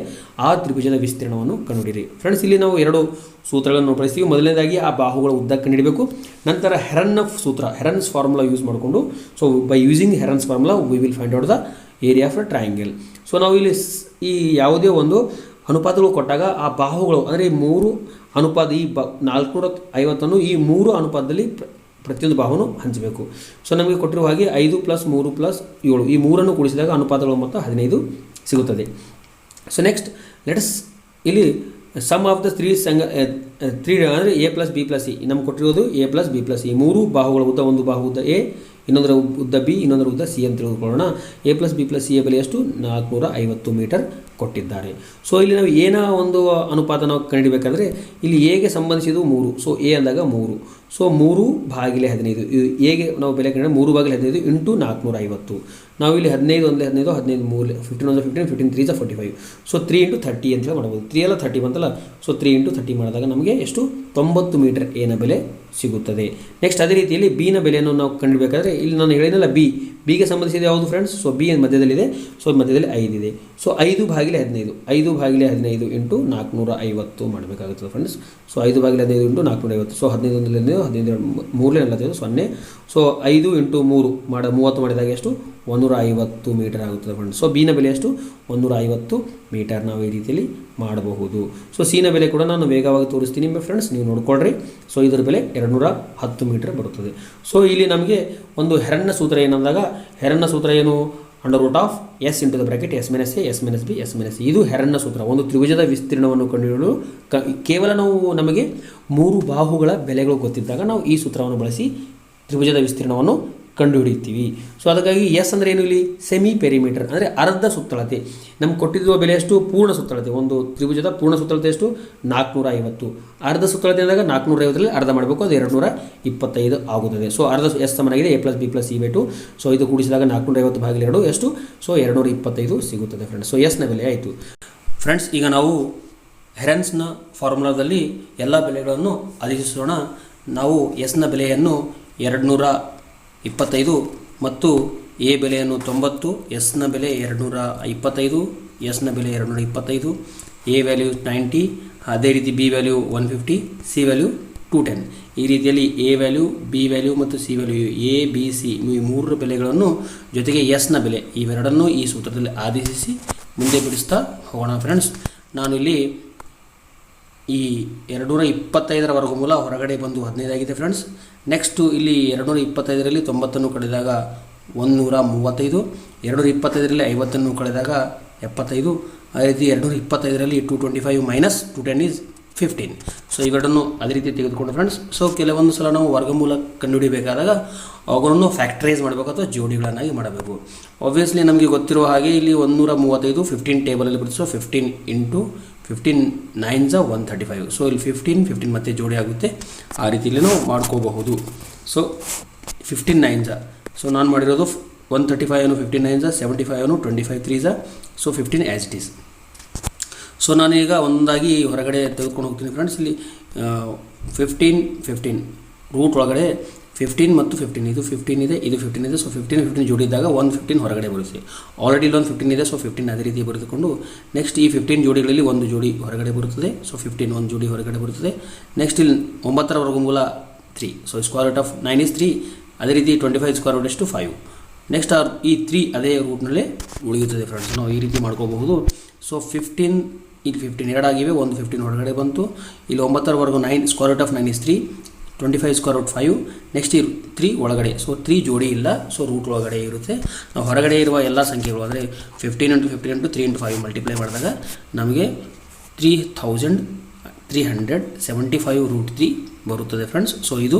ಆ ತ್ರಿಭುಜದ ವಿಸ್ತೀರ್ಣವನ್ನು ಕಂಡುಹಿಡಿಯಿರಿ. ಫ್ರೆಂಡ್ಸ್, ಇಲ್ಲಿ ನಾವು 2 ಸೂತ್ರಗಳನ್ನು ಬಳಸ್ತೀವಿ. ಮೊದಲನೇದಾಗಿ ಆ ಬಾಹುಗಳ ಉದ್ದ ಕಂಡುಹಿಡಬೇಕು. ನಂತರ ಹೆರನ್ಸ್ ಫಾರ್ಮುಲಾ ಯೂಸ್ ಮಾಡಿಕೊಂಡು, so by using Heron's formula we will find out the area of a triangle. So ನಾವು ಇಲ್ಲಿ ಈ ಯಾವುದೇ ಒಂದು ಅನುಪಾತಗಳು ಕೊಟ್ಟಾಗ ಆ ಬಾಹುಗಳು ಅಂದರೆ 3 ಅನುಪಾತ ಈ 450 ಈ 3 ಅನುಪಾತದಲ್ಲಿ ಪ್ರತಿಯೊಂದು ಬಾಹುವನ್ನು ಹಂಚಬೇಕು. ಸೊ ನಮಗೆ ಕೊಟ್ಟಿರುವ ಹಾಗೆ 5 + 3 + 7 ಈ 3ಅನ್ನು ಕೂಡಿಸಿದಾಗ ಅನುಪಾತಗಳು ಮೊತ್ತ 15 ಸಿಗುತ್ತದೆ. ಸೊ ನೆಕ್ಸ್ಟ್ ಲೆಟ್ಸ್ ಇಲ್ಲಿ ಸಮ್ ಆಫ್ ದ 3 ಅಂದರೆ A + B + C ನಮ್ಗೆ ಕೊಟ್ಟಿರೋದು A + B + C 3 ಬಾಹುಗಳ ಉದ್ದ, ಒಂದು ಬಾಹು ಉದ್ದ A, ಇನ್ನೊಂದರ ಉದ್ದ B, ಇನ್ನೊಂದರ ಉದ್ದ C ಅಂತ ತಿಳಿದುಕೊಳ್ಳೋಣ. A + B + C ಬೆಲೆ ಎಷ್ಟು 450 ಮೀಟರ್ ಕೊಟ್ಟಿದ್ದಾರೆ. ಸೊ ಇಲ್ಲಿ ನಾವು ಏನೋ ಒಂದು ಅನುಪಾತ ನಾವು ಕಂಡುಹಿಡಬೇಕಾದ್ರೆ ಇಲ್ಲಿ ಎಗೆ ಸಂಬಂಧಿಸಿದ್ದು 3. ಸೊ A ಅಂದಾಗ 3. ಸೊ 3/15 ಎಗೆ ನಾವು ಬೆಲೆ ಕಂಡು 3/15 ಇಂಟು 450. ನಾವು ಇಲ್ಲಿ 15 1 15 15 3 15 1 15 15 3 45. ಸೊ 3 × 30 ಅಂತ ಮಾಡ್ಬೋದು. 3 ಎಲ್ಲ 30 ಬಂತಲ್ಲ. ಸೊ 3 × 30 ಮಾಡಿದಾಗ ನಮಗೆ ಎಷ್ಟು 90 ಮೀಟರ್ ಎನ ಬೆಲೆ ಸಿಗುತ್ತದೆ. ನೆಕ್ಸ್ಟ್ ಅದೇ ರೀತಿಯಲ್ಲಿ ಬಿನ ಬೆಲೆಯನ್ನು ನಾವು ಕಂಡುಹಿಡಬೇಕಾದ್ರೆ ಇಲ್ಲಿ ನಾನು ಹೇಳಿದ್ನಲ್ಲ ಬಿಗೆ ಸಂಬಂಧಿಸಿದ ಯಾವುದು ಫ್ರೆಂಡ್ಸ್? ಸೊ ಬಿ ಮಧ್ಯದಲ್ಲಿದೆ. ಸೊ ಮಧ್ಯದಲ್ಲಿ 5 ಇದೆ. ಸೊ 5/15 5/15 ಇಂಟು 450 ಮಾಡಬೇಕಾಗುತ್ತದೆ friends. So 5/15 into 450. So 15 1 15 3 45 0. So 5 × 3 30 ಮಾಡಿದಾಗ ಎಷ್ಟು 150 ಮೀಟರ್ ಆಗುತ್ತದೆ ಫ್ರೆಂಡ್ಸ್. ಸೊ ಬಿನ ಬೆಲೆ ಎಷ್ಟು 150 ಮೀಟರ್ ನಾವು ಈ ರೀತಿಯಲ್ಲಿ ಮಾಡಬಹುದು. ಸೊ ಸಿನ ಬೆಲೆ ಕೂಡ ನಾನು ವೇಗವಾಗಿ ತೋರಿಸ್ತೀನಿ ಫ್ರೆಂಡ್ಸ್, ನೀವು ನೋಡ್ಕೊಳ್ರಿ. ಸೊ ಇದರ ಬೆಲೆ 210 ಮೀಟರ್ ಬರುತ್ತದೆ. ಸೊ ಇಲ್ಲಿ ನಮಗೆ ಒಂದು ಹೆರನ್ನ ಸೂತ್ರ ಏನಂದಾಗ ಹೆರನ್ನ ಸೂತ್ರ ಏನು? √S × S - A S - B S - C ಇದು ಹೆರನ್ನ ಸೂತ್ರ. ಒಂದು ತ್ರಿಭುಜದ ವಿಸ್ತೀರ್ಣವನ್ನು ಕಂಡುಹಿಡಿಯಲು ಕೇವಲ ನಮಗೆ 3 ಬಾಹುಗಳ ಬೆಲೆಗಳು ಗೊತ್ತಿದ್ದಾಗ ನಾವು ಈ ಸೂತ್ರವನ್ನು ಬಳಸಿ ತ್ರಿಭುಜದ ವಿಸ್ತೀರ್ಣವನ್ನು ಕಂಡುಹಿಡಿಯುತ್ತೀವಿ. ಸೊ ಅದಕ್ಕಾಗಿ ಎಸ್ ಅಂದರೆ ಏನು? ಇಲ್ಲಿ ಸೆಮಿ ಪೆರಿಮೀಟರ್ ಅಂದರೆ ಅರ್ಧ ಸುತ್ತಳತೆ. ನಮ್ಗೆ ಕೊಟ್ಟಿರುವ ಬೆಲೆ ಎಷ್ಟು? ಪೂರ್ಣ ಸುತ್ತಳತೆ. ಒಂದು ತ್ರಿಭುಜದ ಪೂರ್ಣ ಸುತ್ತಳತೆ ಎಷ್ಟು 450. ಅರ್ಧ ಸುತ್ತಳತೆ ಅಂದಾಗ 450ರಲ್ಲಿ ಅರ್ಧ ಮಾಡಬೇಕು, ಅದು 225 ಆಗುತ್ತದೆ. ಸೊ ಅರ್ಧ ಎಸ್ ಸಮನಾಗಿದೆ A + B + C/2. ಸೊ ಇದು ಕೂಡಿಸಿದಾಗ 450/2 ಎಷ್ಟು? ಸೊ 225 ಸಿಗುತ್ತದೆ ಫ್ರೆಂಡ್ಸ್. ಸೊ ಎಸ್ನ ಬೆಲೆ ಆಯಿತು ಫ್ರೆಂಡ್ಸ್. ಈಗ ನಾವು ಹೆರನ್ಸ್ನ ಫಾರ್ಮುಲಾದಲ್ಲಿ ಎಲ್ಲ ಬೆಲೆಗಳನ್ನು ಆದೇಶಿಸೋಣ. ನಾವು ಎಸ್ನ ಬೆಲೆಯನ್ನು 225 ಮತ್ತು ಎ ಬೆಲೆಯನ್ನು 90, ಎಸ್ನ ಬೆಲೆ 225, ಎಸ್ನ ಬೆಲೆ 225, ಎ ವ್ಯಾಲ್ಯೂ 90, ಅದೇ ರೀತಿ ಬಿ ವ್ಯಾಲ್ಯೂ 150, ಸಿ ವ್ಯಾಲ್ಯೂ 210. ಈ ರೀತಿಯಲ್ಲಿ ಎ ವ್ಯಾಲ್ಯೂ, ಬಿ ವ್ಯಾಲ್ಯೂ ಮತ್ತು C value A, B, C ಈ 3 ಬೆಲೆಗಳನ್ನು ಜೊತೆಗೆ ಎಸ್ನ ಬೆಲೆ ಇವೆರಡನ್ನೂ ಈ ಸೂತ್ರದಲ್ಲಿ ಆದೇಶಿಸಿ ಮುಂದೆ ಬಿಡಿಸ್ತಾ ಹೋಗೋಣ ಫ್ರೆಂಡ್ಸ್. ನಾನು ಇಲ್ಲಿ ಈ 225ರ ವರ್ಗಮೂಲ ಹೊರಗಡೆ ಬಂದು 15 ಆಗಿದೆ ಫ್ರೆಂಡ್ಸ್. ನೆಕ್ಸ್ಟು ಇಲ್ಲಿ 225ರಲ್ಲಿ 90 ಕಳೆದಾಗ 135, 225ರಲ್ಲಿ 50 ಕಳೆದಾಗ 75, ಅದೇ ರೀತಿ 225ರಲ್ಲಿ 225 - 210 ಈಸ್ 15. ಸೊ ಇವೆರಡನ್ನು ಅದೇ ರೀತಿ ತೆಗೆದುಕೊಂಡು ಫ್ರೆಂಡ್ಸ್. ಸೊ ಕೆಲವೊಂದು ಸಲ ನಾವು ವರ್ಗಮೂಲ ಕಂಡುಹಿಡಿಯಬೇಕಾದಾಗ ಅವುಗಳನ್ನು ಫ್ಯಾಕ್ಟರೈಸ್ ಮಾಡಬೇಕು ಅಥವಾ ಜೋಡಿಗಳನ್ನಾಗಿ ಮಾಡಬೇಕು. ಆಬ್ವಿಯಸ್ಲಿ ನಮಗೆ ಗೊತ್ತಿರುವ ಹಾಗೆ ಇಲ್ಲಿ 135 15 ಟೇಬಲಲ್ಲಿ ಬರುತ್ತೆ. So 15 × 15 9s 135. ಸೊ ಇಲ್ಲಿ 15 ಮತ್ತೆ ಜೋಡಿ ಆಗುತ್ತೆ. ಆ ರೀತಿಯಲ್ಲಿ ನಾವು ಮಾಡ್ಕೋಬಹುದು. So 15 9s. ಸೊ ನಾನು ಮಾಡಿರೋದು 135 15 9s 75 25 3s. So 15 as it is. So ನಾನೀಗ ಒಂದಾಗಿ ಹೊರಗಡೆ ತೆಗೆದುಕೊಂಡು ಹೋಗ್ತೀನಿ ಫ್ರೆಂಡ್ಸ್. ಇಲ್ಲಿ 15 ರೂಟ್ ಒಳಗಡೆ 15 ಮತ್ತು 15 ಇದು 15 ಇದೆ, ಇದು 15 ಇದೆ. ಸೊ 15 ಜೋಡಿದಾಗ 115 ಹೊರಗಡೆ ಬರುತ್ತೆ. ಆಲ್ರೆಡಿ ಇಲ್ಲೊಂದು 15 ಇದೆ. ಸೊ 15 ಅದೇ ರೀತಿ ಬರೆದುಕೊಂಡು ನೆಕ್ಸ್ಟ್ ಈ 15 ಜೋಡಿಗಳಲ್ಲಿ ಒಂದು ಜೋಡಿ ಹೊರಗಡೆ ಬರುತ್ತದೆ. ಸೊ 15 ಒಂದು ಜೋಡಿ ಹೊರಗಡೆ ಬರುತ್ತದೆ. ನೆಕ್ಸ್ಟ್ ಇಲ್ಲಿ 9ರ ವರ್ಗಮೂಲ 3. So √9 is 3. ಅದೇ ರೀತಿ 25 ² ಎಷ್ಟು 5. ನೆಕ್ಸ್ಟ್ ಈ 3 ಅದೇ ರೂಟ್ನಲ್ಲೇ ಉಳಿಯುತ್ತದೆ ಫ್ರೆಂಡ್ಸ್. ನಾವು ಈ ರೀತಿ ಮಾಡ್ಕೋಬಹುದು. ಸೊ 15 ಇಲ್ಲಿ 15 2 ಆಗಿವೆ, ಒಂದು 15 ಹೊರಗಡೆ ಬಂತು. ಇಲ್ಲಿ 9ರವರೆಗೂ 9 square root of 9 is 3, 25 square root 5. Next ಈ 3 ಒಳಗಡೆ, ಸೊ 3 ಜೋಡಿ ಇಲ್ಲ, ಸೊ ರೂಟ್ ಒಳಗಡೆ ಇರುತ್ತೆ. ನಾವು ಹೊರಗಡೆ ಇರುವ ಎಲ್ಲ ಸಂಖ್ಯೆಗಳು ಅಂದರೆ 15 × 15 × 3 × 5 ಮಲ್ಟಿಪ್ಲೈ ಮಾಡಿದಾಗ ನಮಗೆ 3375 ರೂಟ್ 3 ಬರುತ್ತದೆ ಫ್ರೆಂಡ್ಸ್. ಸೊ ಇದು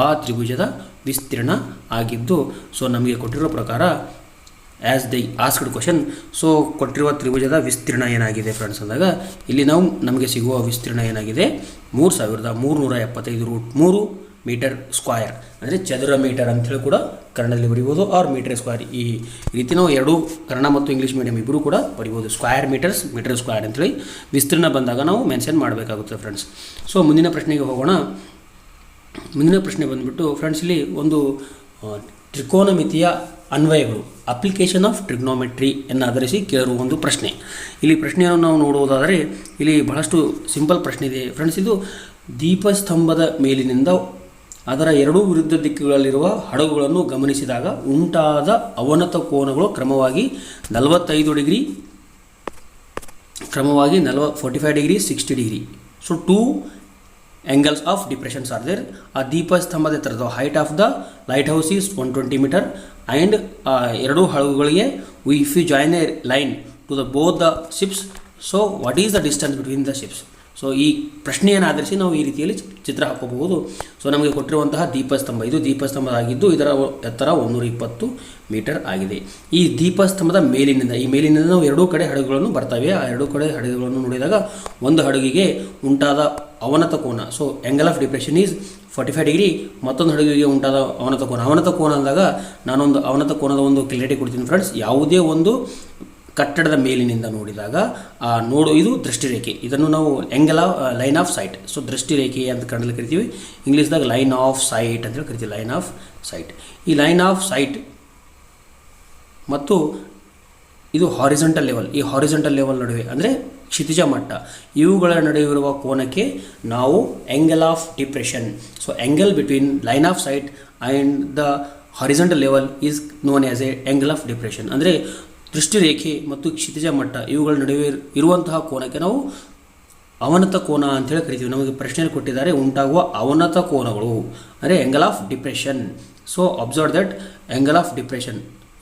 ಆ ತ್ರಿಭುಜದ ವಿಸ್ತೀರ್ಣ ಆಗಿದ್ದು, ಸೊ ನಮಗೆ ಕೊಟ್ಟಿರೋ ಪ್ರಕಾರ as the asked question, so ಕೊಟ್ಟಿರುವ ತ್ರಿಭುಜದ ವಿಸ್ತೀರ್ಣ ಏನಾಗಿದೆ ಫ್ರೆಂಡ್ಸ್ ಅಂದಾಗ ಇಲ್ಲಿ ನಮಗೆ ಸಿಗುವ ವಿಸ್ತೀರ್ಣ ಏನಾಗಿದೆ 3375 ರೂಟ್ 3 ಮೀಟರ್ ಸ್ಕ್ವಯರ್, ಅಂದರೆ ಚದುರ ಮೀಟರ್ ಅಂಥೇಳಿ ಕೂಡ ಕನ್ನಡದಲ್ಲಿ ಬರೀಬೋದು, ಆರ್ ಮೀಟರ್ ಸ್ಕ್ವಯರ್. ಈ ರೀತಿ ನಾವು ಎರಡೂ ಕನ್ನಡ ಮತ್ತು ಇಂಗ್ಲೀಷ್ ಮೀಡಿಯಂ ಇಬ್ಬರು ಕೂಡ ಬರೀಬೋದು. ಸ್ಕ್ವಯರ್ ಮೀಟರ್ಸ್, ಮೀಟರ್ ಸ್ಕ್ವಯರ್ ಅಂಥೇಳಿ ವಿಸ್ತೀರ್ಣ ಬಂದಾಗ ನಾವು ಮೆನ್ಷನ್ ಮಾಡಬೇಕಾಗುತ್ತೆ ಫ್ರೆಂಡ್ಸ್. ಸೊ ಮುಂದಿನ ಪ್ರಶ್ನೆಗೆ ಹೋಗೋಣ. ಮುಂದಿನ ಪ್ರಶ್ನೆ ಬಂದುಬಿಟ್ಟು ಫ್ರೆಂಡ್ಸ್, ಇಲ್ಲಿ ಒಂದು ತ್ರಿಕೋನಮಿತಿಯ ಅನ್ವಯಗಳು, ಅಪ್ಲಿಕೇಶನ್ ಆಫ್ ಟ್ರಿಗ್ನೋಮೆಟ್ರಿ ಅನ್ನು ಆಧರಿಸಿ ಕೇಳಿರುವ ಒಂದು ಪ್ರಶ್ನೆ. ಇಲ್ಲಿ ಪ್ರಶ್ನೆಯನ್ನು ನಾವು ನೋಡುವುದಾದರೆ ಇಲ್ಲಿ ಬಹಳಷ್ಟು ಸಿಂಪಲ್ ಪ್ರಶ್ನೆ ಇದೆ ಫ್ರೆಂಡ್ಸ್. ಇದು ದೀಪಸ್ತಂಭದ ಮೇಲಿನಿಂದ ಅದರ ಎರಡೂ ವಿರುದ್ಧ ದಿಕ್ಕುಗಳಲ್ಲಿರುವ ಹಡಗುಗಳನ್ನು ಗಮನಿಸಿದಾಗ ಉಂಟಾದ ಅವನತ ಕೋನಗಳು ಕ್ರಮವಾಗಿ 45 degree, 45 degree, 60 degree. So 2 angles of depressions are there. ಆ ದೀಪಸ್ತಂಭದ ಎತ್ತರದ height of the lighthouse is 120 metre and ಎರಡೂ ಹಡಗುಗಳಿಗೆ if you join a line to the both the ships, so what is the distance between the ships. So ಈ ಪ್ರಶ್ನೆಯನ್ನು ಆಧರಿಸಿ ನಾವು ಈ ರೀತಿಯಲ್ಲಿ ಚಿತ್ರ ಹಾಕೋಬಹುದು. ಸೊ ನಮಗೆ ಕೊಟ್ಟಿರುವಂತಹ ದೀಪಸ್ತಂಭ, ಇದು ದೀಪಸ್ತಂಭದಾಗಿದ್ದು ಇದರ ಎತ್ತರ 120 ಮೀಟರ್ ಆಗಿದೆ. ಈ ದೀಪಸ್ತಂಭದ ಮೇಲಿನಿಂದ ನಾವು ಎರಡೂ ಕಡೆ ಹಡಗುಗಳನ್ನು ಬರ್ತವೆ. ಆ ಎರಡೂ ಕಡೆ ಹಡಗುಗಳನ್ನು ನೋಡಿದಾಗ ಒಂದು ಹಡಗಿಗೆ ಉಂಟಾದ ಅವನತ ಕೋನ, so angle of depression is 45 degree. ಮತ್ತೊಂದು ಹಡಗಿಗೆ ಉಂಟಾದ ಅವನತ ಕೋನ ಅಂದಾಗ ನಾನೊಂದು ಅವನತ ಕೋನದ ಒಂದು ಕ್ಲಾರಿಟಿ ಕೊಡ್ತೀನಿ ಫ್ರೆಂಡ್ಸ್. ಯಾವುದೇ ಒಂದು ಕಟ್ಟಡದ ಮೇಲಿನಿಂದ ನೋಡಿದಾಗ ಇದು ದೃಷ್ಟಿರೇಖೆ, ಇದನ್ನು ನಾವು ಲೈನ್ ಆಫ್ ಸೈಟ್, ಸೊ ದೃಷ್ಟಿರೇಖೆ ಅಂತ ಕನ್ನಡದಲ್ಲಿ ಕರಿತೀವಿ, ಇಂಗ್ಲೀಷ್ದಾಗ ಲೈನ್ ಆಫ್ ಸೈಟ್ ಅಂತೇಳಿ ಕರಿತೀವಿ, ಲೈನ್ ಆಫ್ ಸೈಟ್. ಈ ಲೈನ್ ಆಫ್ ಸೈಟ್ ಮತ್ತು ಇದು ಹಾರಿಜಾಂಟಲ್ ಲೆವೆಲ್, ಈ ಹಾರಿಜಾಂಟಲ್ ಲೆವೆಲ್ ನಡುವೆ ಅಂದರೆ ಕ್ಷಿತಿಜ ಮಟ್ಟ, ಇವುಗಳ ನಡುವೆ ಇರುವ ಕೋನಕ್ಕೆ ನಾವು angle of depression, so angle between line off site and the horizontal level is known as A angle of depression. ಅಂದರೆ ದೃಷ್ಟಿರೇಖೆ ಮತ್ತು ಕ್ಷಿತಿಜ ಮಟ್ಟ ಇವುಗಳ ನಡುವೆ ಇರುವಂತಹ ಕೋನಕ್ಕೆ ನಾವು ಅವನತ ಕೋನ ಅಂತೇಳಿ ಕರಿತೀವಿ. ನಮಗೆ ಪ್ರಶ್ನೆಯಲ್ಲಿ ಕೊಟ್ಟಿದ್ದಾರೆ ಉಂಟಾಗುವ ಅವನತ ಕೋನಗಳು ಅಂದರೆ angle of depression. So observe that angle of depression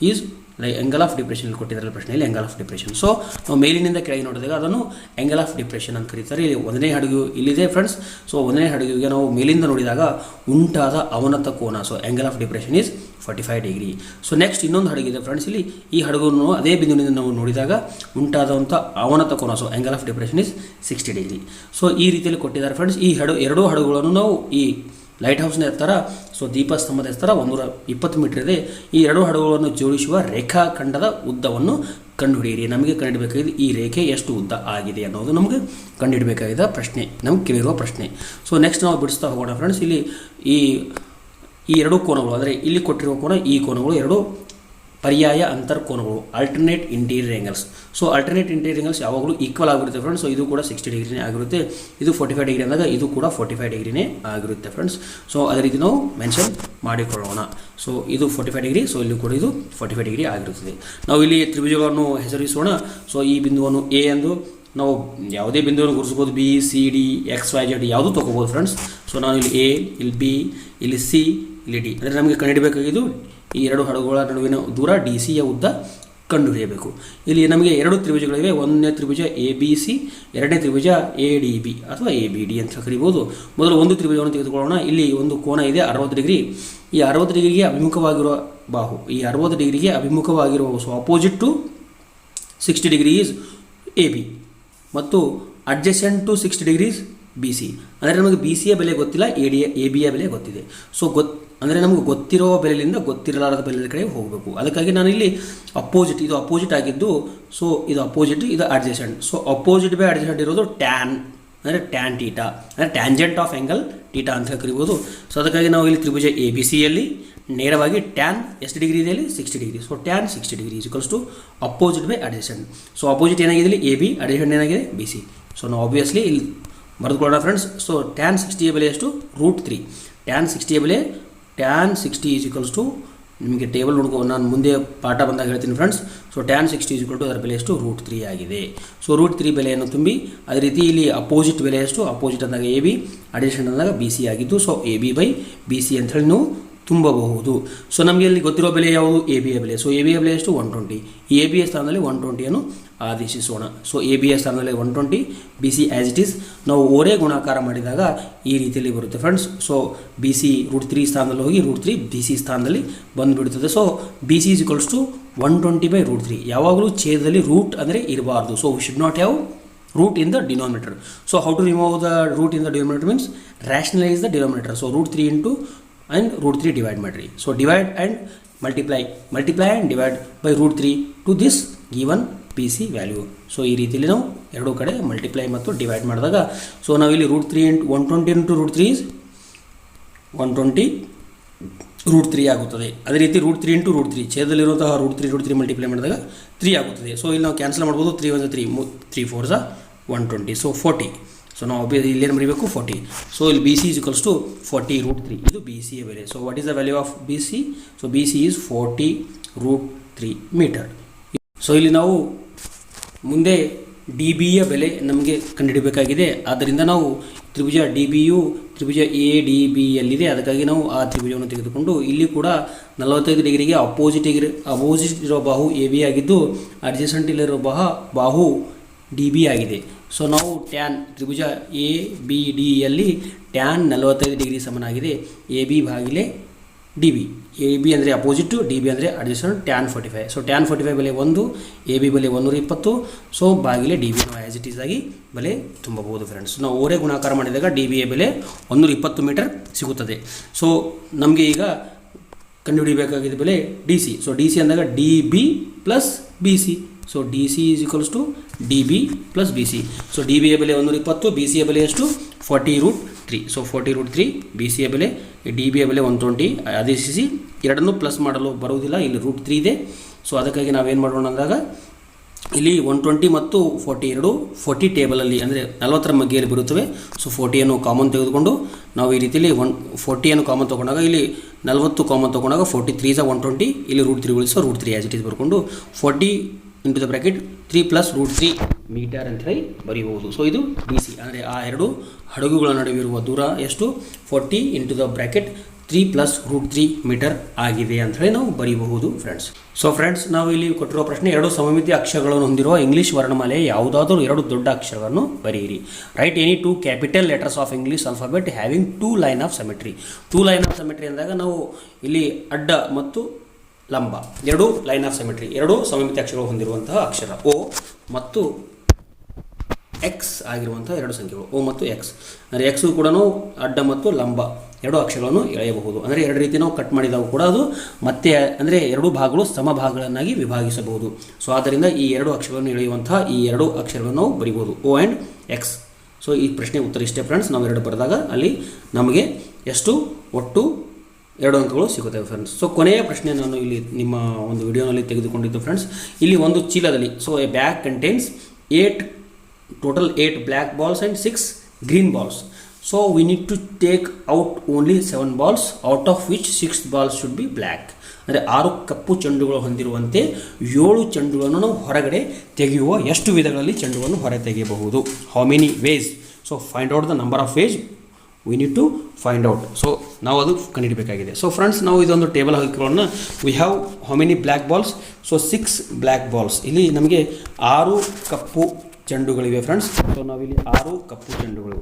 is angle of depression ಕೊಟ್ಟಿದ್ದಾರೆ ಪ್ರಶ್ನೆಯಲ್ಲಿ, ಆ್ಯಂಗಲ್ ಆಫ್ ಡಿಪ್ರೆಷನ್. ಸೊ ನಾವು ಮೇಲಿನಿಂದ ಕೆಳಗೆ ನೋಡಿದಾಗ ಅದನ್ನು ಆ್ಯಂಗಲ್ ಆಫ್ ಡಿಪ್ರೆಷನ್ ಅಂತ ಕರೀತಾರೆ. ಇಲ್ಲಿ ಒಂದನೇ ಹಡಗು ಇಲ್ಲಿದೆ ಫ್ರೆಂಡ್ಸ್. ಸೊ ಒಂದನೇ ಹಡಗಿಗೆ ನಾವು ಮೇಲಿಂದ ನೋಡಿದಾಗ ಉಂಟಾದ ಅವನತ ಕೋನ, so angle of depression is 45 degree. So next ಇನ್ನೊಂದು ಹಡಗಿದೆ ಫ್ರೆಂಡ್ಸ್. ಇಲ್ಲಿ ಈ ಹಡಗನ್ನು ಅದೇ ಬಿಂದುವಿನಿಂದ ನಾವು ನೋಡಿದಾಗ ಉಂಟಾದಂಥ ಅವನತ ಕೋನ, so angle of depression is 60 degree. So ಈ ರೀತಿಯಲ್ಲಿ ಕೊಟ್ಟಿದ್ದಾರೆ ಫ್ರೆಂಡ್ಸ್. ಈ ಎರಡೂ ಹಡಗುಗಳನ್ನು ನಾವು ಈ ಲೈಟ್ ಹೌಸ್ನ ಎತ್ತರ, ಸೊ ದೀಪಸ್ತಂಭದ ಎತ್ತರ 120 ಮೀಟರ್ ಇದೆ. ಈ ಎರಡು ಹಡಗುಗಳನ್ನು ಜೋಡಿಸುವ ರೇಖಾಖಂಡದ ಉದ್ದವನ್ನು ಕಂಡುಹಿಡಿಯಿರಿ. ನಮಗೆ ಕಂಡುಹಿಡಬೇಕಾಗಿದೆ ಈ ರೇಖೆ ಎಷ್ಟು ಉದ್ದ ಆಗಿದೆ ಅನ್ನೋದು ನಮಗೆ ಕಂಡುಹಿಡಬೇಕಾಗಿದ್ದ ಪ್ರಶ್ನೆ, ನಮಗೆ ಕೇಳಿರುವ ಪ್ರಶ್ನೆ. ಸೊ ನೆಕ್ಸ್ಟ್ ನಾವು ಬಿಡಿಸ್ತಾ ಹೋಗೋಣ ಫ್ರೆಂಡ್ಸ್. ಇಲ್ಲಿ ಈ ಎರಡು ಕೋನಗಳು ಅಂದರೆ ಇಲ್ಲಿ ಕೊಟ್ಟಿರುವ ಕೋನ, ಈ ಕೋನಗಳು ಎರಡು ಪರ್ಯಾಯ ಅಂತರ್ಕೋನಗಳು, alternate interior angles. So alternate interior angles ಯಾವಾಗಲೂ ಈಕ್ವಲ್ ಆಗಿರುತ್ತೆ ಫ್ರೆಂಡ್ಸ್. ಸೊ ಇದು ಕೂಡ 60 ಡಿಗ್ರಿನೇ ಆಗಿರುತ್ತೆ, ಇದು 45 ಡಿಗ್ರಿ ಅಂದಾಗ ಇದು ಕೂಡ 45 ಡಿಗ್ರಿನೇ ಆಗಿರುತ್ತೆ ಫ್ರೆಂಡ್ಸ್. ಸೊ ಅದೇ ರೀತಿ ನಾವು ಮೆನ್ಷನ್ ಮಾಡಿಕೊಳ್ಳೋಣ. ಸೊ ಇದು 45 ಡಿಗ್ರಿ, ಸೊ ಇಲ್ಲಿ ಕೂಡ ಇದು 45 ಡಿಗ್ರಿ ಆಗಿರುತ್ತದೆ. ನಾವು ಇಲ್ಲಿ ತ್ರಿಭುಜಗಳನ್ನು ಹೆಸರಿಸೋಣ. ಸೊ ಈ ಬಿಂದುವನ್ನು ಎ ಎಂದು ನಾವು ಯಾವುದೇ ಬಿಂದುವನ್ನು ಗುರುತಿಸ್ಬೋದು, B, C, D, X, Y, Z ಯಾವುದು ತೊಗೋಬೋದು ಫ್ರೆಂಡ್ಸ್. ಸೊ ನಾನು ಇಲ್ಲಿ ಎ, ಇಲ್ಲಿ ಬಿ, ಇಲ್ಲಿ ಸಿ, ಇಲ್ಲಿ ಡಿ, ಅಂದರೆ ನಮಗೆ ಕಂಡುಹಿಡಬೇಕಾಗಿದ್ದು ಈ ಎರಡು ಹಡಗುಗಳ ನಡುವಿನ ದೂರ ಡಿ ಸಿಯ ಉದ್ದ ಕಂಡುಹಿಡಿಯಬೇಕು. ಇಲ್ಲಿ ನಮಗೆ ಎರಡು ತ್ರಿಭುಜಗಳಿವೆ. ಒಂದನೇ ತ್ರಿಭುಜ ಎ ಬಿ ಸಿ, ಎರಡನೇ ತ್ರಿಭುಜ ಎ ಡಿ ಬಿ ಅಥವಾ ಎ ಬಿ ಡಿ ಅಂತ ಕರಿಬೋದು. ಮೊದಲು ಒಂದು ತ್ರಿಭುಜವನ್ನು ತೆಗೆದುಕೊಳ್ಳೋಣ. ಇಲ್ಲಿ ಒಂದು ಕೋನ ಇದೆ 60 ಡಿಗ್ರಿ. ಈ 60 ಡಿಗ್ರಿಗೆ ಅಭಿಮುಖವಾಗಿರುವ ಬಾಹು, ಈ 60 ಡಿಗ್ರಿಗೆ ಅಭಿಮುಖವಾಗಿರುವ so opposite to 60 degree is A B ಮತ್ತು adjacent to 60 degrees B C. ಅಂದರೆ ನಮಗೆ ಬಿ ಸಿಯ ಬೆಲೆ ಗೊತ್ತಿಲ್ಲ, ಎ ಬಿಯ ಬೆಲೆ ಗೊತ್ತಿದೆ. ಸೊ ಅಂದರೆ ನಮಗೆ ಗೊತ್ತಿರೋ ಬೆಲೆಯಿಂದ ಗೊತ್ತಿರಲಾರದ ಬೆಲೆ ಕಡೆ ಹೋಗಬೇಕು. ಅದಕ್ಕಾಗಿ ನಾನು ಇಲ್ಲಿ ಅಪೋಸಿಟ್, ಇದು ಅಪೋಸಿಟ್ ಆಗಿದ್ದು, ಸೊ ಇದು ಅಪೋಸಿಟ್, ಇದು adjacent. So opposite by adjacent ಇರೋದು ಟ್ಯಾನ್, ಅಂದರೆ ಟ್ಯಾನ್ ಟೀಟಾ, ಅಂದರೆ ಟ್ಯಾಂಜೆಂಟ್ ಆಫ್ ಆ್ಯಂಗಲ್ ಟೀಟಾ ಅಂತ ಕರಿಬೋದು. ಸೊ ಅದಕ್ಕಾಗಿ ನಾವು ಇಲ್ಲಿ ತ್ರಿಭುಜ ಎ ಬಿ ಸಿಯಲ್ಲಿ ನೇರವಾಗಿ ಟ್ಯಾನ್ ಎಷ್ಟು ಡಿಗ್ರಿ ಇದೆ ಇಲ್ಲಿ 60 degree. So tan 60 degree equals to opposite by adjacent. So opposite ಏನಾಗಿದೆ ಇಲ್ಲಿ ಎ ಬಿ, ಅಡ್ಜಸೆಂಟ್ ಏನಾಗಿದೆ ಬಿ ಸಿ. ಸೊ ನಾವು ಆಬ್ವಿಯಸ್ಲಿ ಇಲ್ಲಿ ಬರೆದುಕೊಳ್ಳೋಣ ಫ್ರೆಂಡ್ಸ್. ಸೊ ಟ್ಯಾನ್ 60ಯ ಬೆಲೆ ಎಷ್ಟು √3. ಟ್ಯಾನ್ 60ಯ ಬೆಲೆ ಟ್ಯಾನ್ 60 ಈಸ್ ಈಕ್ವಲ್ಸ್ ಟು ನಿಮಗೆ ಟೇಬಲ್ ನೋಡ್ಕೊ ನಾನು ಮುಂದೆ ಪಾಠ ಬಂದಾಗ ಹೇಳ್ತೀನಿ ಫ್ರೆಂಡ್ಸ್. ಸೊ ಟ್ಯಾನ್ 60 = ಅದರ ಬೆಲೆ ಎಷ್ಟು √3 ಆಗಿದೆ. ಸೊ √3 ಬೆಲೆಯನ್ನು ತುಂಬಿ ಅದೇ ರೀತಿ ಇಲ್ಲಿ ಅಪೋಸಿಟ್ ಬೆಲೆ ಎಷ್ಟು, ಅಪೋಸಿಟ್ ಅಂದಾಗ AB, ಅಡಿಷನ್ ಅಂದಾಗ BC ಆಗಿದ್ದು. ಸೊ AB/BC ಅಂತ ಹೇಳಿ ನಾವು ತುಂಬಬಹುದು. ಸೊ ನಮಗೆ ಇಲ್ಲಿ ಗೊತ್ತಿರೋ ಬೆಲೆ ಯಾವುದು, AB ಯ ಬೆಲೆ. ಸೊ AB ಯ ಬೆಲೆ ಎಷ್ಟು 120. ಈ AB ಯ ಸ್ಥಾನದಲ್ಲಿ 120 ಆದೇಶಿಸೋಣ. ಸೊ AB ಯ ಸ್ಥಾನದಲ್ಲಿ 120, BC ಆ್ಯಸ್ ಇಟ್ ಈಸ್. ನಾವು ಓರೆ ಗುಣಾಕಾರ ಮಾಡಿದಾಗ ಈ ರೀತಿಯಲ್ಲಿ ಬರುತ್ತೆ ಫ್ರೆಂಡ್ಸ್. ಸೊ BC √3 ಸ್ಥಾನದಲ್ಲಿ ಹೋಗಿ √3 BC ಸ್ಥಾನದಲ್ಲಿ ಬಂದುಬಿಡುತ್ತದೆ. So BC = 120/√3. ಯಾವಾಗಲೂ ಛೇದದಲ್ಲಿ ರೂಟ್ ಅಂದರೆ ಇರಬಾರ್ದು. So we should not have root in the denominator. So how to remove the root in the denominator means rationalize the denominator. So √3 into and √3 divide ಮಾಡ್ರಿ. So divide and multiply and divide by √3 to this given BC value. So ಈ ರೀತಿಯಲ್ಲಿ ನಾವು ಎರಡೂ ಕಡೆ multiply ಮತ್ತು divide ಮಾಡಿದಾಗ so ನಾವಿಲ್ಲಿ √3 × 120 × √3 is 120 √3 ಆಗುತ್ತದೆ. ಅದೇ ರೀತಿ √3 × √3 ಛೇದದಲ್ಲಿರುವಂತಹ √3 ಮಲ್ಟಿಪ್ಲೈ ಮಾಡಿದಾಗ 3 ಆಗುತ್ತದೆ. ಸೊ ಇಲ್ಲಿ ನಾವು ಕ್ಯಾನ್ಸಲ್ ಮಾಡ್ಬೋದು. 3 × 1 = 3, 3 × 4 = 120. ಸೊ 40. ಸೊ ನಾವು ಇಲ್ಲೇನು ಬರೀಬೇಕು 40. ಸೊ ಇಲ್ಲಿ BC = 40 √3. ಇದು BC ಯ ಬೆಲೆ. So what is the value of BC? So BC is 40 √3 metre. So ಇಲ್ಲಿ ನಾವು ಮುಂದೆ DB ಯ ಬೆಲೆ ನಮಗೆ ಕಂಡುಹಿಡಬೇಕಾಗಿದೆ. ಆದ್ದರಿಂದ ನಾವು ತ್ರಿಭುಜ DBಯು ತ್ರಿಭುಜ ADB ಯಲ್ಲಿದೆ. ಅದಕ್ಕಾಗಿ ನಾವು ಆ ತ್ರಿಭುಜವನ್ನು ತೆಗೆದುಕೊಂಡು ಇಲ್ಲಿ ಕೂಡ 45 ಡಿಗ್ರಿಗೆ ಅಪೋಸಿಟ್ ಇರೋ ಬಾಹು AB ಆಗಿದ್ದು ಅಡ್ಜಸೆಂಟ್ ಇಲ್ಲಿರೋ ಬಾಹು DB ಆಗಿದೆ. ಸೊ ನಾವು ಟ್ಯಾನ್ ತ್ರಿಭುಜ ABD ಯಲ್ಲಿ ಟ್ಯಾನ್ 45 ಡಿಗ್ರಿ ಸಮನಾಗಿದೆ AB ಭಾಗಿಲೆ DB. AB ಅಂದರೆ ಅಪೋಸಿಟ್, DB ಅಂದರೆ ಅಡ್ಜಸೆಂಟ್, ಟ್ಯಾನ್ 45. ಸೊ ಟ್ಯಾನ್ 45 ಬೆಲೆ 1, AB ಬೆಲೆ 120. ಸೊ ಭಾಗಿಲೆ DB ನಾವು ಆ್ಯಸ್ ಇಟ್ ಈಸ್ ಆಗಿ ಬೆಲೆ ತುಂಬಬಹುದು ಫ್ರೆಂಡ್ಸ್. ನಾವು ಓರೆ ಗುಣಾಕಾರ ಮಾಡಿದಾಗ DB ಯ ಬೆಲೆ 120 ಮೀಟರ್ ಸಿಗುತ್ತದೆ. ಸೊ ನಮಗೆ ಈಗ ಕಂಡುಹಿಡಿಯಬೇಕಾಗಿದ್ದ ಬೆಲೆ DC. ಸೊ DC ಅಂದಾಗ DB + BC. So DC = DB + BC. So DB ಯ ಬೆಲೆ 120, BC ಯ ಬೆಲೆ ಎಷ್ಟು 40 √3. ಸೊ 40 √3 BC ಯ ಬೆಲೆ, DB ಯ ಬೆಲೆ 120 ಆದೇಶಿಸಿ. ಎರಡನ್ನೂ ಪ್ಲಸ್ ಮಾಡಲು ಬರುವುದಿಲ್ಲ, ಇಲ್ಲಿ √3 ಇದೆ. ಸೊ ಅದಕ್ಕಾಗಿ ನಾವೇನು ಮಾಡೋಣ ಅಂದಾಗ ಇಲ್ಲಿ 120 ಮತ್ತು 40 ಎರಡು 40 ಟೇಬಲಲ್ಲಿ ಅಂದರೆ 40ರ ಮಧ್ಯೆಯಲ್ಲಿ ಬರುತ್ತವೆ. ಸೊ 40ಯನ್ನು ಕಾಮನ್ ತೆಗೆದುಕೊಂಡು ನಾವು ಈ ರೀತಿಯಲ್ಲಿ 40ಯನ್ನು ಕಾಮನ್ ತೊಗೊಂಡಾಗ ಇಲ್ಲಿ 40 ಕಾಮನ್ ತೊಗೊಂಡಾಗ 43 = 120. ಇಲ್ಲಿ √3 ಉಳಿಸೋ √3 ಆ್ಯಸ್ ಇಟ್ ಈಸ್ ಬರ್ಕೊಂಡು 40 into the bracket 3 + √3 ಮೀಟರ್ ಅಂತ ಹೇಳಿ ಬರೀಬಹುದು. ಸೊ ಇದು BC ಅಂದರೆ ಆ ಎರಡು ಹಡಗುಗಳ ನಡುವೆ ಇರುವ ದೂರ ಎಷ್ಟು 40 into the bracket 3 + √3 ಮೀಟರ್ ಆಗಿದೆ ಅಂತ ಹೇಳಿ ನಾವು ಬರೀಬಹುದು ಫ್ರೆಂಡ್ಸ್. ಸೊ ಫ್ರೆಂಡ್ಸ್, ನಾವು ಇಲ್ಲಿ ಕೊಟ್ಟಿರುವ ಪ್ರಶ್ನೆ, ಎರಡು ಸಮಮಿತಿ ಅಕ್ಷರಗಳನ್ನು ಹೊಂದಿರುವ ಇಂಗ್ಲಿಷ್ ವರ್ಣಮಾಲೆಯ ಯಾವುದಾದರೂ ಎರಡು ದೊಡ್ಡ ಅಕ್ಷರವನ್ನು ಬರೆಯಿರಿ. Right any 2 capital letters of English alphabet having 2 line of symmetry. 2 line of symmetry ಅಂದಾಗ ನಾವು ಇಲ್ಲಿ ಅಡ್ಡ ಮತ್ತು ಲಂಬ ಎರಡು ಲೈನ್ ಆಫ್ ಸಿಮೆಟ್ರಿ, ಎರಡು ಸಮಮಿತಿ ಅಕ್ಷರಗಳು ಹೊಂದಿರುವಂತಹ ಅಕ್ಷರ O ಮತ್ತು X ಆಗಿರುವಂತಹ ಎರಡು ಸಂಖ್ಯೆಗಳು O ಮತ್ತು X. ಅಂದರೆ X ಕೂಡ ಅಡ್ಡ ಮತ್ತು ಲಂಬ ಎರಡು ಅಕ್ಷರಗಳನ್ನು ಎಳೆಯಬಹುದು. ಅಂದರೆ ಎರಡು ರೀತಿ ನಾವು ಕಟ್ ಮಾಡಿದಾಗ ಕೂಡ ಅದು ಮತ್ತೆ ಅಂದರೆ ಎರಡು ಭಾಗಗಳು ಸಮ ಭಾಗಗಳನ್ನಾಗಿ ವಿಭಾಗಿಸಬಹುದು. ಸೊ ಆದ್ದರಿಂದ ಈ ಎರಡು ಅಕ್ಷರಗಳನ್ನು ಎಳೆಯುವಂತಹ ಈ ಎರಡು ಅಕ್ಷರಗಳನ್ನು ನಾವು ಬರಿಬೋದು O and X. ಸೊ ಈ ಪ್ರಶ್ನೆ ಉತ್ತರ ಇಷ್ಟೇ ಫ್ರೆಂಡ್ಸ್. ನಾವು ಎರಡು ಬರೆದಾಗ ಅಲ್ಲಿ ನಮಗೆ ಎಷ್ಟು ಒಟ್ಟು 2 ಅಂಕಗಳು ಸಿಗುತ್ತವೆ ಫ್ರೆಂಡ್ಸ್. ಸೊ ಕೊನೆಯ ಪ್ರಶ್ನೆ ನಾನು ಇಲ್ಲಿ ನಿಮ್ಮ ಒಂದು ವಿಡಿಯೋನಲ್ಲಿ ತೆಗೆದುಕೊಂಡಿದ್ದು ಫ್ರೆಂಡ್ಸ್. ಇಲ್ಲಿ ಒಂದು ಚೀಲದಲ್ಲಿ so a bag contains 8 black balls and 6 green balls. So we need to take out only 7 balls out of which 6 balls should be black. ಅಂದರೆ 6 ಕಪ್ಪು ಚೆಂಡುಗಳು ಹೊಂದಿರುವಂತೆ 7 ಚೆಂಡುಗಳನ್ನು ನಾವು ಹೊರಗಡೆ ತೆಗೆಯುವ ಎಷ್ಟು ವಿಧಗಳಲ್ಲಿ ಚೆಂಡುಗಳನ್ನು ಹೊರ ತೆಗೆಯಬಹುದು? How many ways? So find out the number of ways we need to find out. So ನಾವು ಅದು ಕಂಡುಹಿಡಬೇಕಾಗಿದೆ. ಸೊ ಫ್ರೆಂಡ್ಸ್, ನಾವು ಇದೊಂದು ಟೇಬಲ್ ಹಾಕಿಕೊಳ್ಳೋಣ. We have how many black balls? So 6 black balls. ಇಲ್ಲಿ ನಮಗೆ 6 ಕಪ್ಪು ಚೆಂಡುಗಳಿವೆ ಫ್ರೆಂಡ್ಸ್. ಸೊ ನಾವಿಲ್ಲಿ 6 ಕಪ್ಪು ಚೆಂಡುಗಳು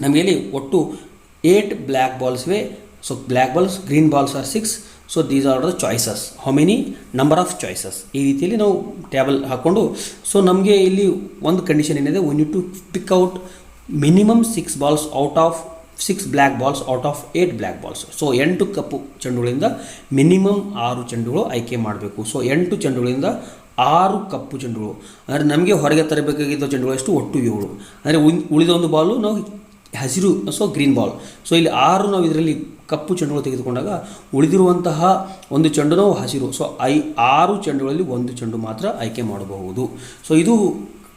ನಮಗೆ ಇಲ್ಲಿ ಒಟ್ಟು 8 ಬ್ಲ್ಯಾಕ್ ಬಾಲ್ಸ್ ಇವೆ. So black balls, green balls are 6. So these are the choices. How many number of choices? ಈ ರೀತಿಯಲ್ಲಿ ನಾವು ಟೇಬಲ್ ಹಾಕ್ಕೊಂಡು ಸೊ ನಮಗೆ ಇಲ್ಲಿ ಒಂದು ಕಂಡೀಷನ್ ಏನಿದೆ, we need to pick out minimum 6 balls out of 6 black balls out of 8 black balls. So 8 ಕಪ್ಪು ಚೆಂಡುಗಳಿಂದ ಮಿನಿಮಮ್ 6 ಚೆಂಡುಗಳು ಆಯ್ಕೆ ಮಾಡಬೇಕು. ಸೊ 8 ಚೆಂಡುಗಳಿಂದ 6 ಕಪ್ಪು ಚೆಂಡುಗಳು ಅಂದರೆ ನಮಗೆ ಹೊರಗೆ ತರಬೇಕಾಗಿದ್ದ ಚೆಂಡುಗಳು ಎಷ್ಟು ಒಟ್ಟು 7. ಅಂದರೆ ಉಳಿದ ಒಂದು ಬಾಲು ನಾವು ಹಸಿರು, ಸೊ ಗ್ರೀನ್ ಬಾಲ್. ಸೊ ಇಲ್ಲಿ 6 ನಾವು ಇದರಲ್ಲಿ ಕಪ್ಪು ಚೆಂಡುಗಳು ತೆಗೆದುಕೊಂಡಾಗ ಉಳಿದಿರುವಂತಹ ಒಂದು ಚೆಂಡು ನಾವು ಹಸಿರು. ಸೊ 6 ಚೆಂಡುಗಳಲ್ಲಿ ಒಂದು ಚೆಂಡು ಮಾತ್ರ ಆಯ್ಕೆ ಮಾಡಬಹುದು. ಸೊ ಇದು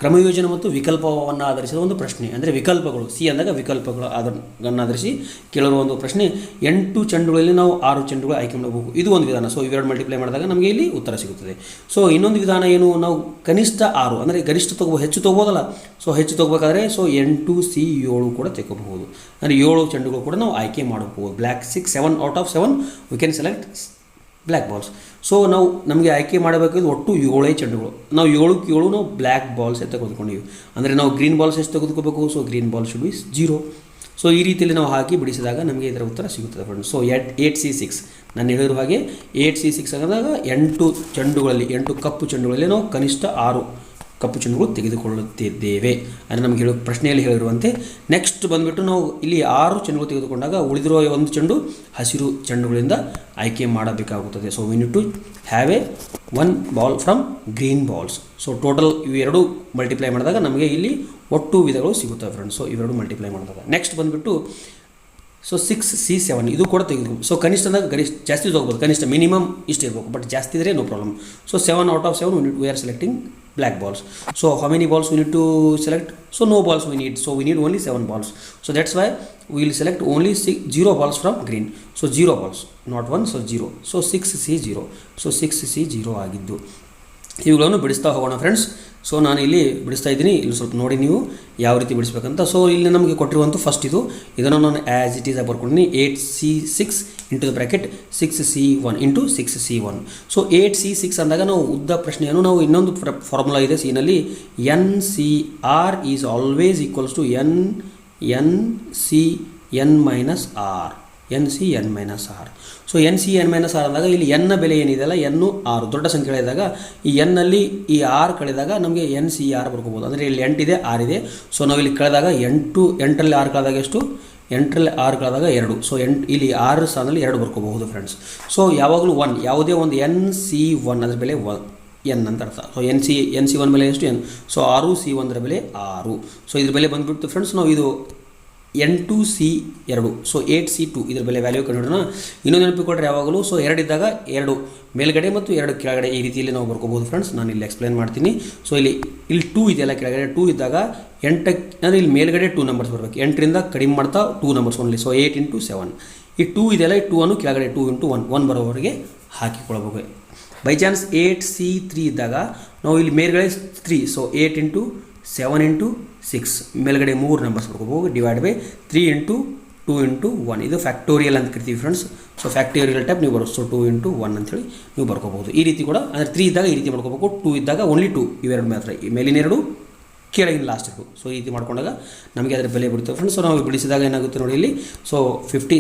ಕ್ರಮಯೋಜನೆ ಮತ್ತು ವಿಕಲ್ಪವನ್ನು ಆಧರಿಸಿದ ಒಂದು ಪ್ರಶ್ನೆ, ಅಂದರೆ ವಿಕಲ್ಪಗಳು, ಸಿ ಅಂದಾಗ ವಿಕಲ್ಪಗಳು ಅದನ್ನು ಆಧರಿಸಿ ಕೇಳಿರುವ ಒಂದು ಪ್ರಶ್ನೆ. 8 ಚೆಂಡುಗಳಲ್ಲಿ ನಾವು 6 ಚೆಂಡುಗಳು ಆಯ್ಕೆ ಮಾಡಬೇಕು, ಇದು ಒಂದು ವಿಧಾನ. ಸೊ ಇವೆರಡು ಮಲ್ಟಿಪ್ಲೈ ಮಾಡಿದಾಗ ನಮಗೆ ಇಲ್ಲಿ ಉತ್ತರ ಸಿಗುತ್ತದೆ. ಸೊ ಇನ್ನೊಂದು ವಿಧಾನ ಏನು, ನಾವು ಕನಿಷ್ಠ 6 ಅಂದರೆ ಗರಿಷ್ಠ ಹೆಚ್ಚು ತೊಗೋಬೋದಲ್ಲ. ಸೊ ಹೆಚ್ಚು ತೊಗೋಬೇಕಾದ್ರೆ 8C7 ಕೂಡ ತೆಗೋಬಹುದು, ಅಂದರೆ 7 ಚೆಂಡುಗಳು ಕೂಡ ನಾವು ಆಯ್ಕೆ ಮಾಡಬಹುದು. Black 6 7 out of 7 V can select black balls. So ನಮಗೆ ಆಯ್ಕೆ ಮಾಡಬೇಕಾದ ಒಟ್ಟು 7 ಚೆಂಡುಗಳು, ನಾವು 7ಕ್ಕೆ 7 ನಾವು ಬ್ಲ್ಯಾಕ್ ಬಾಲ್ಸ್ ತೆಗೆದುಕೊಂಡಿವಿ. ಅಂದರೆ ನಾವು ಗ್ರೀನ್ ಬಾಲ್ಸ್ ಎಷ್ಟು ತೆಗೆದುಕೋಬೇಕು, so green ball should be 0. So ಈ ರೀತಿಯಲ್ಲಿ ನಾವು ಹಾಕಿ ಬಿಡಿಸಿದಾಗ ನಮಗೆ ಇದರ ಉತ್ತರ ಸಿಗುತ್ತದೆ ಫ್ರೆಂಡ್ಸ್. ಸೊ 8C6 ನಾನು ಹೇಳಿರುವ ಹಾಗೆ 8C6 ಆದಾಗ 8 ಚೆಂಡುಗಳಲ್ಲಿ 8 ಕಪ್ಪು ಚೆಂಡುಗಳಲ್ಲಿ ನಾವು ಕನಿಷ್ಠ 6 ಕಪ್ಪು ಚೆಂಡುಗಳು ತೆಗೆದುಕೊಳ್ಳುತ್ತಿದ್ದೇವೆ ಅಂದರೆ ನಮಗೆ ಹೇಳೋ ಪ್ರಶ್ನೆಯಲ್ಲಿ ಹೇಳಿರುವಂತೆ. ನೆಕ್ಸ್ಟ್ ಬಂದುಬಿಟ್ಟು ನಾವು ಇಲ್ಲಿ 6 ಚೆಂಡುಗಳು ತೆಗೆದುಕೊಂಡಾಗ ಉಳಿದಿರುವ ಒಂದು ಚೆಂಡು ಹಸಿರು ಚೆಂಡುಗಳಿಂದ ಆಯ್ಕೆ ಮಾಡಬೇಕಾಗುತ್ತದೆ. So we need to have a 1 ball from green balls. So total ಇವೆರಡು ಮಲ್ಟಿಪ್ಲೈ ಮಾಡಿದಾಗ ನಮಗೆ ಇಲ್ಲಿ ಒಟ್ಟು ವಿಧಗಳು ಸಿಗುತ್ತವೆ ಫ್ರೆಂಡ್ಸ್. ಸೊ ಇವೆರಡು ಮಲ್ಟಿಪ್ಲೈ ಮಾಡಿದಾಗ ನೆಕ್ಸ್ಟ್ ಬಂದುಬಿಟ್ಟು ಸೊ 6C7 ಇದು ಕೂಡ ತೆಗೆದುಕೊಂಡು. ಸೊ ಕನಿಷ್ಠ ಅಂದಾಗ ಜಾಸ್ತಿ ತೊಗೋಬೋದು, ಕನಿಷ್ಠ ಮಿನಿಮಮ್ ಇಷ್ಟು ಇರಬೇಕು, ಬಟ್ ಜಾಸ್ತಿ ಇದ್ದರೆ no problem. So 7 out of 7 we are selecting black balls. So how many balls we need to select? So no balls we need, so we need only 7 balls. So that's why we will select only 0 balls from green. So 0 balls, not 1, so 0. So 6C0. So 6C0 ಆಗಿದ್ದು ಇವುಗಳನ್ನು ಬಿಡಿಸ್ತಾ ಹೋಗೋಣ friends. So ನಾನು ಇಲ್ಲಿ ಬಿಡಿಸ್ತಾ ಇದ್ದೀನಿ, ಇಲ್ಲಿ ಸ್ವಲ್ಪ ನೋಡಿ ನೀವು ಯಾವ ರೀತಿ ಬಿಡಿಸ್ಬೇಕಂತ. ಸೊ ಇಲ್ಲಿ ನಮಗೆ ಕೊಟ್ಟಿರುವಂಥ ಫಸ್ಟ್ ಇದನ್ನು ನಾನು ಆ್ಯಸ್ ಇಟ್ ಈಸ್ ಆಗಿ ಬರ್ಕೊಂಡಿನಿ. 8C6 into the bracket 6C1 into 6C1. So 8C6 ಅಂದಾಗ ನಾವು ಉದ್ದ ಪ್ರಶ್ನೆಯನ್ನು ನಾವು ಇನ್ನೊಂದು ಫಾರ್ಮುಲಾ ಇದೆ ಸಿನಲ್ಲಿ, NCR is always equals to NCN minus R. NCN-R. So NCN-R ಅಂದಾಗ ಇಲ್ಲಿ ಎನ್ನ ಬೆಲೆ ಏನಿದೆಯಲ್ಲ ಎನ್ನು 6 ದೊಡ್ಡ ಸಂಖ್ಯೆ ಕಳೆದಾಗ ಈ ಎನ್ನಲ್ಲಿ ಈ 6 ಕಳೆದಾಗ ನಮಗೆ NCR ಬರ್ಕೋಬೋದು. ಅಂದರೆ ಇಲ್ಲಿ 8 ಇದೆ 6 ಇದೆ. ಸೊ ನಾವು ಇಲ್ಲಿ ಕಳೆದಾಗ 8ರಲ್ಲಿ 6 ಕಳೆದಾಗ ಎಷ್ಟು, 8ರಲ್ಲಿ 6 ಕಳೆದಾಗ 2. ಸೊ ಇಲ್ಲಿ 6 ಸ್ಥಾನದಲ್ಲಿ 2 ಬರ್ಕೋಬಹುದು ಫ್ರೆಂಡ್ಸ್. ಸೊ ಯಾವಾಗಲೂ 1 ಯಾವುದೇ ಒಂದು NC1 ಅದರ ಬೆಲೆ ಎನ್ ಅಂತ ಅರ್ಥ. ಸೊ NC1 ಬೆಲೆ ಎಷ್ಟು ಎನ್. ಸೊ 6C1 ಬೆಲೆ 6. ಸೊ ಇದ್ರ ಬೆಲೆ ಬಂದುಬಿಟ್ಟು ಫ್ರೆಂಡ್ಸ್ ನಾವು ಇದು N2C2. ಸೊ 8C2 ಇದರ ಬೆಲೆ ವ್ಯಾಲ್ಯೂ ಕಂಡುಹಿಡೋಣ. ಇನ್ನೊಂದು ನೆನಪಿಕೊಂಡ್ರೆ ಯಾವಾಗಲೂ ಸೊ 2 ಇದ್ದಾಗ 2 ಮೇಲ್ಗಡೆ ಮತ್ತು 2 ಕೆಳಗಡೆ ಈ ರೀತಿಯಲ್ಲಿ ನಾವು ಬರ್ಕೋಬೋದು ಫ್ರೆಂಡ್ಸ್. ನಾನು ಇಲ್ಲಿ ಎಕ್ಸ್ಪ್ಲೇನ್ ಮಾಡ್ತೀನಿ. ಸೊ ಇಲ್ಲಿ 2 ಇದೆಯಲ್ಲ, ಕೆಳಗಡೆ 2 ಇದ್ದಾಗ 8 ಅಂದರೆ ಇಲ್ಲಿ ಮೇಲ್ಗಡೆ 2 ನಂಬರ್ಸ್ ಬರಬೇಕು, 8ರಿಂದ ಕಡಿಮೆ ಮಾಡ್ತಾ 2 ನಂಬರ್ಸ್ ಓನ್ಲಿ. ಸೊ 8 ಇಂಟು 7 ಈ 2 ಇದೆಯಲ್ಲ, ಈ 2 ಅನ್ನು ಕೆಳಗಡೆ 2 ಇಂಟು 1 ಬರೋವರೆಗೆ ಹಾಕಿಕೊಳ್ಳಬೇಕು. ಬೈ ಚಾನ್ಸ್ 8C3 ಇದ್ದಾಗ ನಾವು ಇಲ್ಲಿ ಮೇಲ್ಗಡೆ 3, ಸೊ 8 ಇಂಟು 7 ಇಂಟು 6 ಮೇಲ್ಗಡೆ 3 ನಂಬರ್ಸ್ ಬರ್ಕೋಬಹುದು, ಡಿವೈಡ್ ಬೈ 3 ಇಂಟು 2 ಇಂಟು 1. ಇದು ಫ್ಯಾಕ್ಟೋರಿಯಲ್ ಅಂತ ಕರಿತೀವಿ ಫ್ರೆಂಡ್ಸ್. ಸೊ ಫ್ಯಾಕ್ಟೋರಿಯಲ್ ಟೈಪ್ ನೀವು ಬರೋದು. ಸೊ 2 ಇಂಟು 1 ಅಂತೇಳಿ ನೀವು ಬರ್ಕೋಬಹುದು. ಈ ರೀತಿ ಕೂಡ ಅಂದರೆ 3 ಇದ್ದಾಗ ಈ ರೀತಿ ಮಾಡ್ಕೋಬೇಕು, 2 ಇದ್ದಾಗ ಓನ್ಲಿ 2 ಇವೆರಡು ಮಾತ್ರ, ಈ ಮೇಲಿನ 2 ಕೆಳಗಿನ ಲಾಸ್ಟ್ 2. ಸೊ ಈ ರೀತಿ ಮಾಡ್ಕೊಂಡಾಗ ನಮಗೆ ಅದರ ಬೆಲೆ ಬಿಡುತ್ತೆ ಫ್ರೆಂಡ್ಸ್. ಸೊ ನಾವು ಬಿಡಿಸಿದಾಗ ಏನಾಗುತ್ತೆ ನೋಡಿ ಇಲ್ಲಿ. ಸೊ 50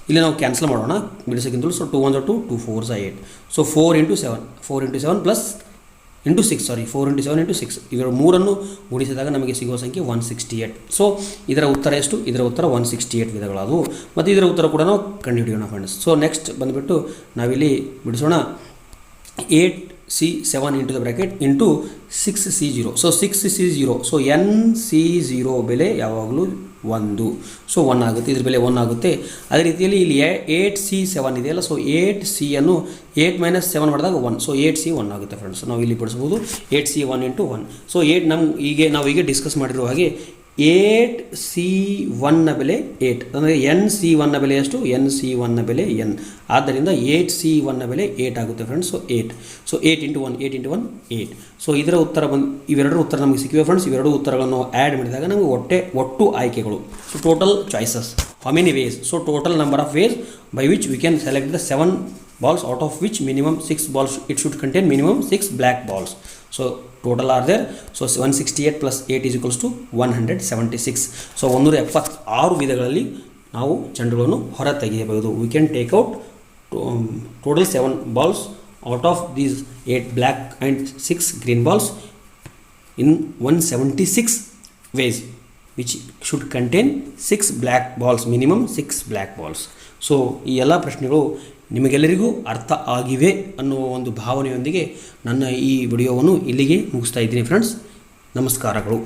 ಇಲ್ಲಿ ನಾವು ಕ್ಯಾನ್ಸಲ್ ಮಾಡೋಣ ಬಿಡಿಸೋಕ್ಕಿಂತಲೂ. So 2 1 2 2 4 8. So 4 into 7 plus into 6 4 into 7 into 6 ಇವೆರಡು ಮೂರನ್ನು ಗುಣಿಸಿದಾಗ ನಮಗೆ ಸಿಗುವ ಸಂಖ್ಯೆ 168. ಸೊ ಇದರ ಉತ್ತರ ಎಷ್ಟು, ಇದರ ಉತ್ತರ 168 ವಿಧಗಳಾದವು. ಮತ್ತು ಇದರ ಉತ್ತರ ಕೂಡ ನಾವು ಕಂಡುಹಿಡಿಯೋಣ ಫ್ರೆಂಡ್ಸ್. ಸೊ ನೆಕ್ಸ್ಟ್ ಬಂದುಬಿಟ್ಟು ನಾವಿಲ್ಲಿ ಬಿಡಿಸೋಣ 8C7 into the bracket into 6C0. So 6C0. So NC0 ಬೆಲೆ ಯಾವಾಗಲೂ 1. ಸೊ 1 ಆಗುತ್ತೆ, ಇದ್ರ ಬೆಲೆ 1 ಆಗುತ್ತೆ. ಅದೇ ರೀತಿಯಲ್ಲಿ ಇಲ್ಲಿ 8C7 ಇದೆಯಲ್ಲ, ಸೊ 8C ಅನ್ನು 8 ಮೈನಸ್ 7 ಮಾಡಿದಾಗ 1. ಸೊ 8C1 ಆಗುತ್ತೆ ಫ್ರೆಂಡ್ಸ್. ನಾವು ಇಲ್ಲಿ ಬಿಡಿಸ್ಬೋದು 8C1 ಇಂಟು 1. ಸೊ 8 ನಾವು ಈಗ ಡಿಸ್ಕಸ್ ಮಾಡಿರುವ ಹಾಗೆ 8C1 ಬೆಲೆ 8 ಅಂದರೆ NC1 ಬೆಲೆ ಎಷ್ಟು, NC1 ಬೆಲೆ N. ಆದ್ದರಿಂದ 8C1 ಬೆಲೆ 8 ಆಗುತ್ತೆ friends. So 8. So 8 into 1 8. So ಇದರ ಉತ್ತರ ಇವೆರಡರ ಉತ್ತರ ನಮಗೆ ಸಿಕ್ಕಿವೆ ಫ್ರೆಂಡ್ಸ್. ಇವೆರಡು ಉತ್ತರಗಳನ್ನು ಆ್ಯಡ್ ಮಾಡಿದಾಗ ನಮಗೆ ಒಟ್ಟು ಆಯ್ಕೆಗಳು. So total choices, how many ways. So total number of ways by which we can select the 7 balls, out of which minimum 6 balls it should contain minimum 6 black balls. So total are there. So 168 plus 8 is equals to 176. So 176 ವಿಧಗಳಲ್ಲಿ ನಾವು ಚೆಂಡುಗಳನ್ನು ಹೊರ ತೆಗೆಯಬಹುದು. We can take out total 7 balls out of these 8 black and 6 green balls in 176 ways, which should contain 6 black balls, minimum 6 black balls. So ಈ ಎಲ್ಲ ಪ್ರಶ್ನೆಗಳು ನಿಮಗೆಲ್ಲರಿಗೂ ಅರ್ಥ ಆಗಿವೆ ಅನ್ನುವ ಒಂದು ಭಾವನೆಯೊಂದಿಗೆ ನನ್ನ ಈ ವಿಡಿಯೋವನ್ನು ಇಲ್ಲಿಗೆ ಮುಗಿಸ್ತಾ ಇದ್ದೀನಿ ಫ್ರೆಂಡ್ಸ್. ನಮಸ್ಕಾರಗಳು.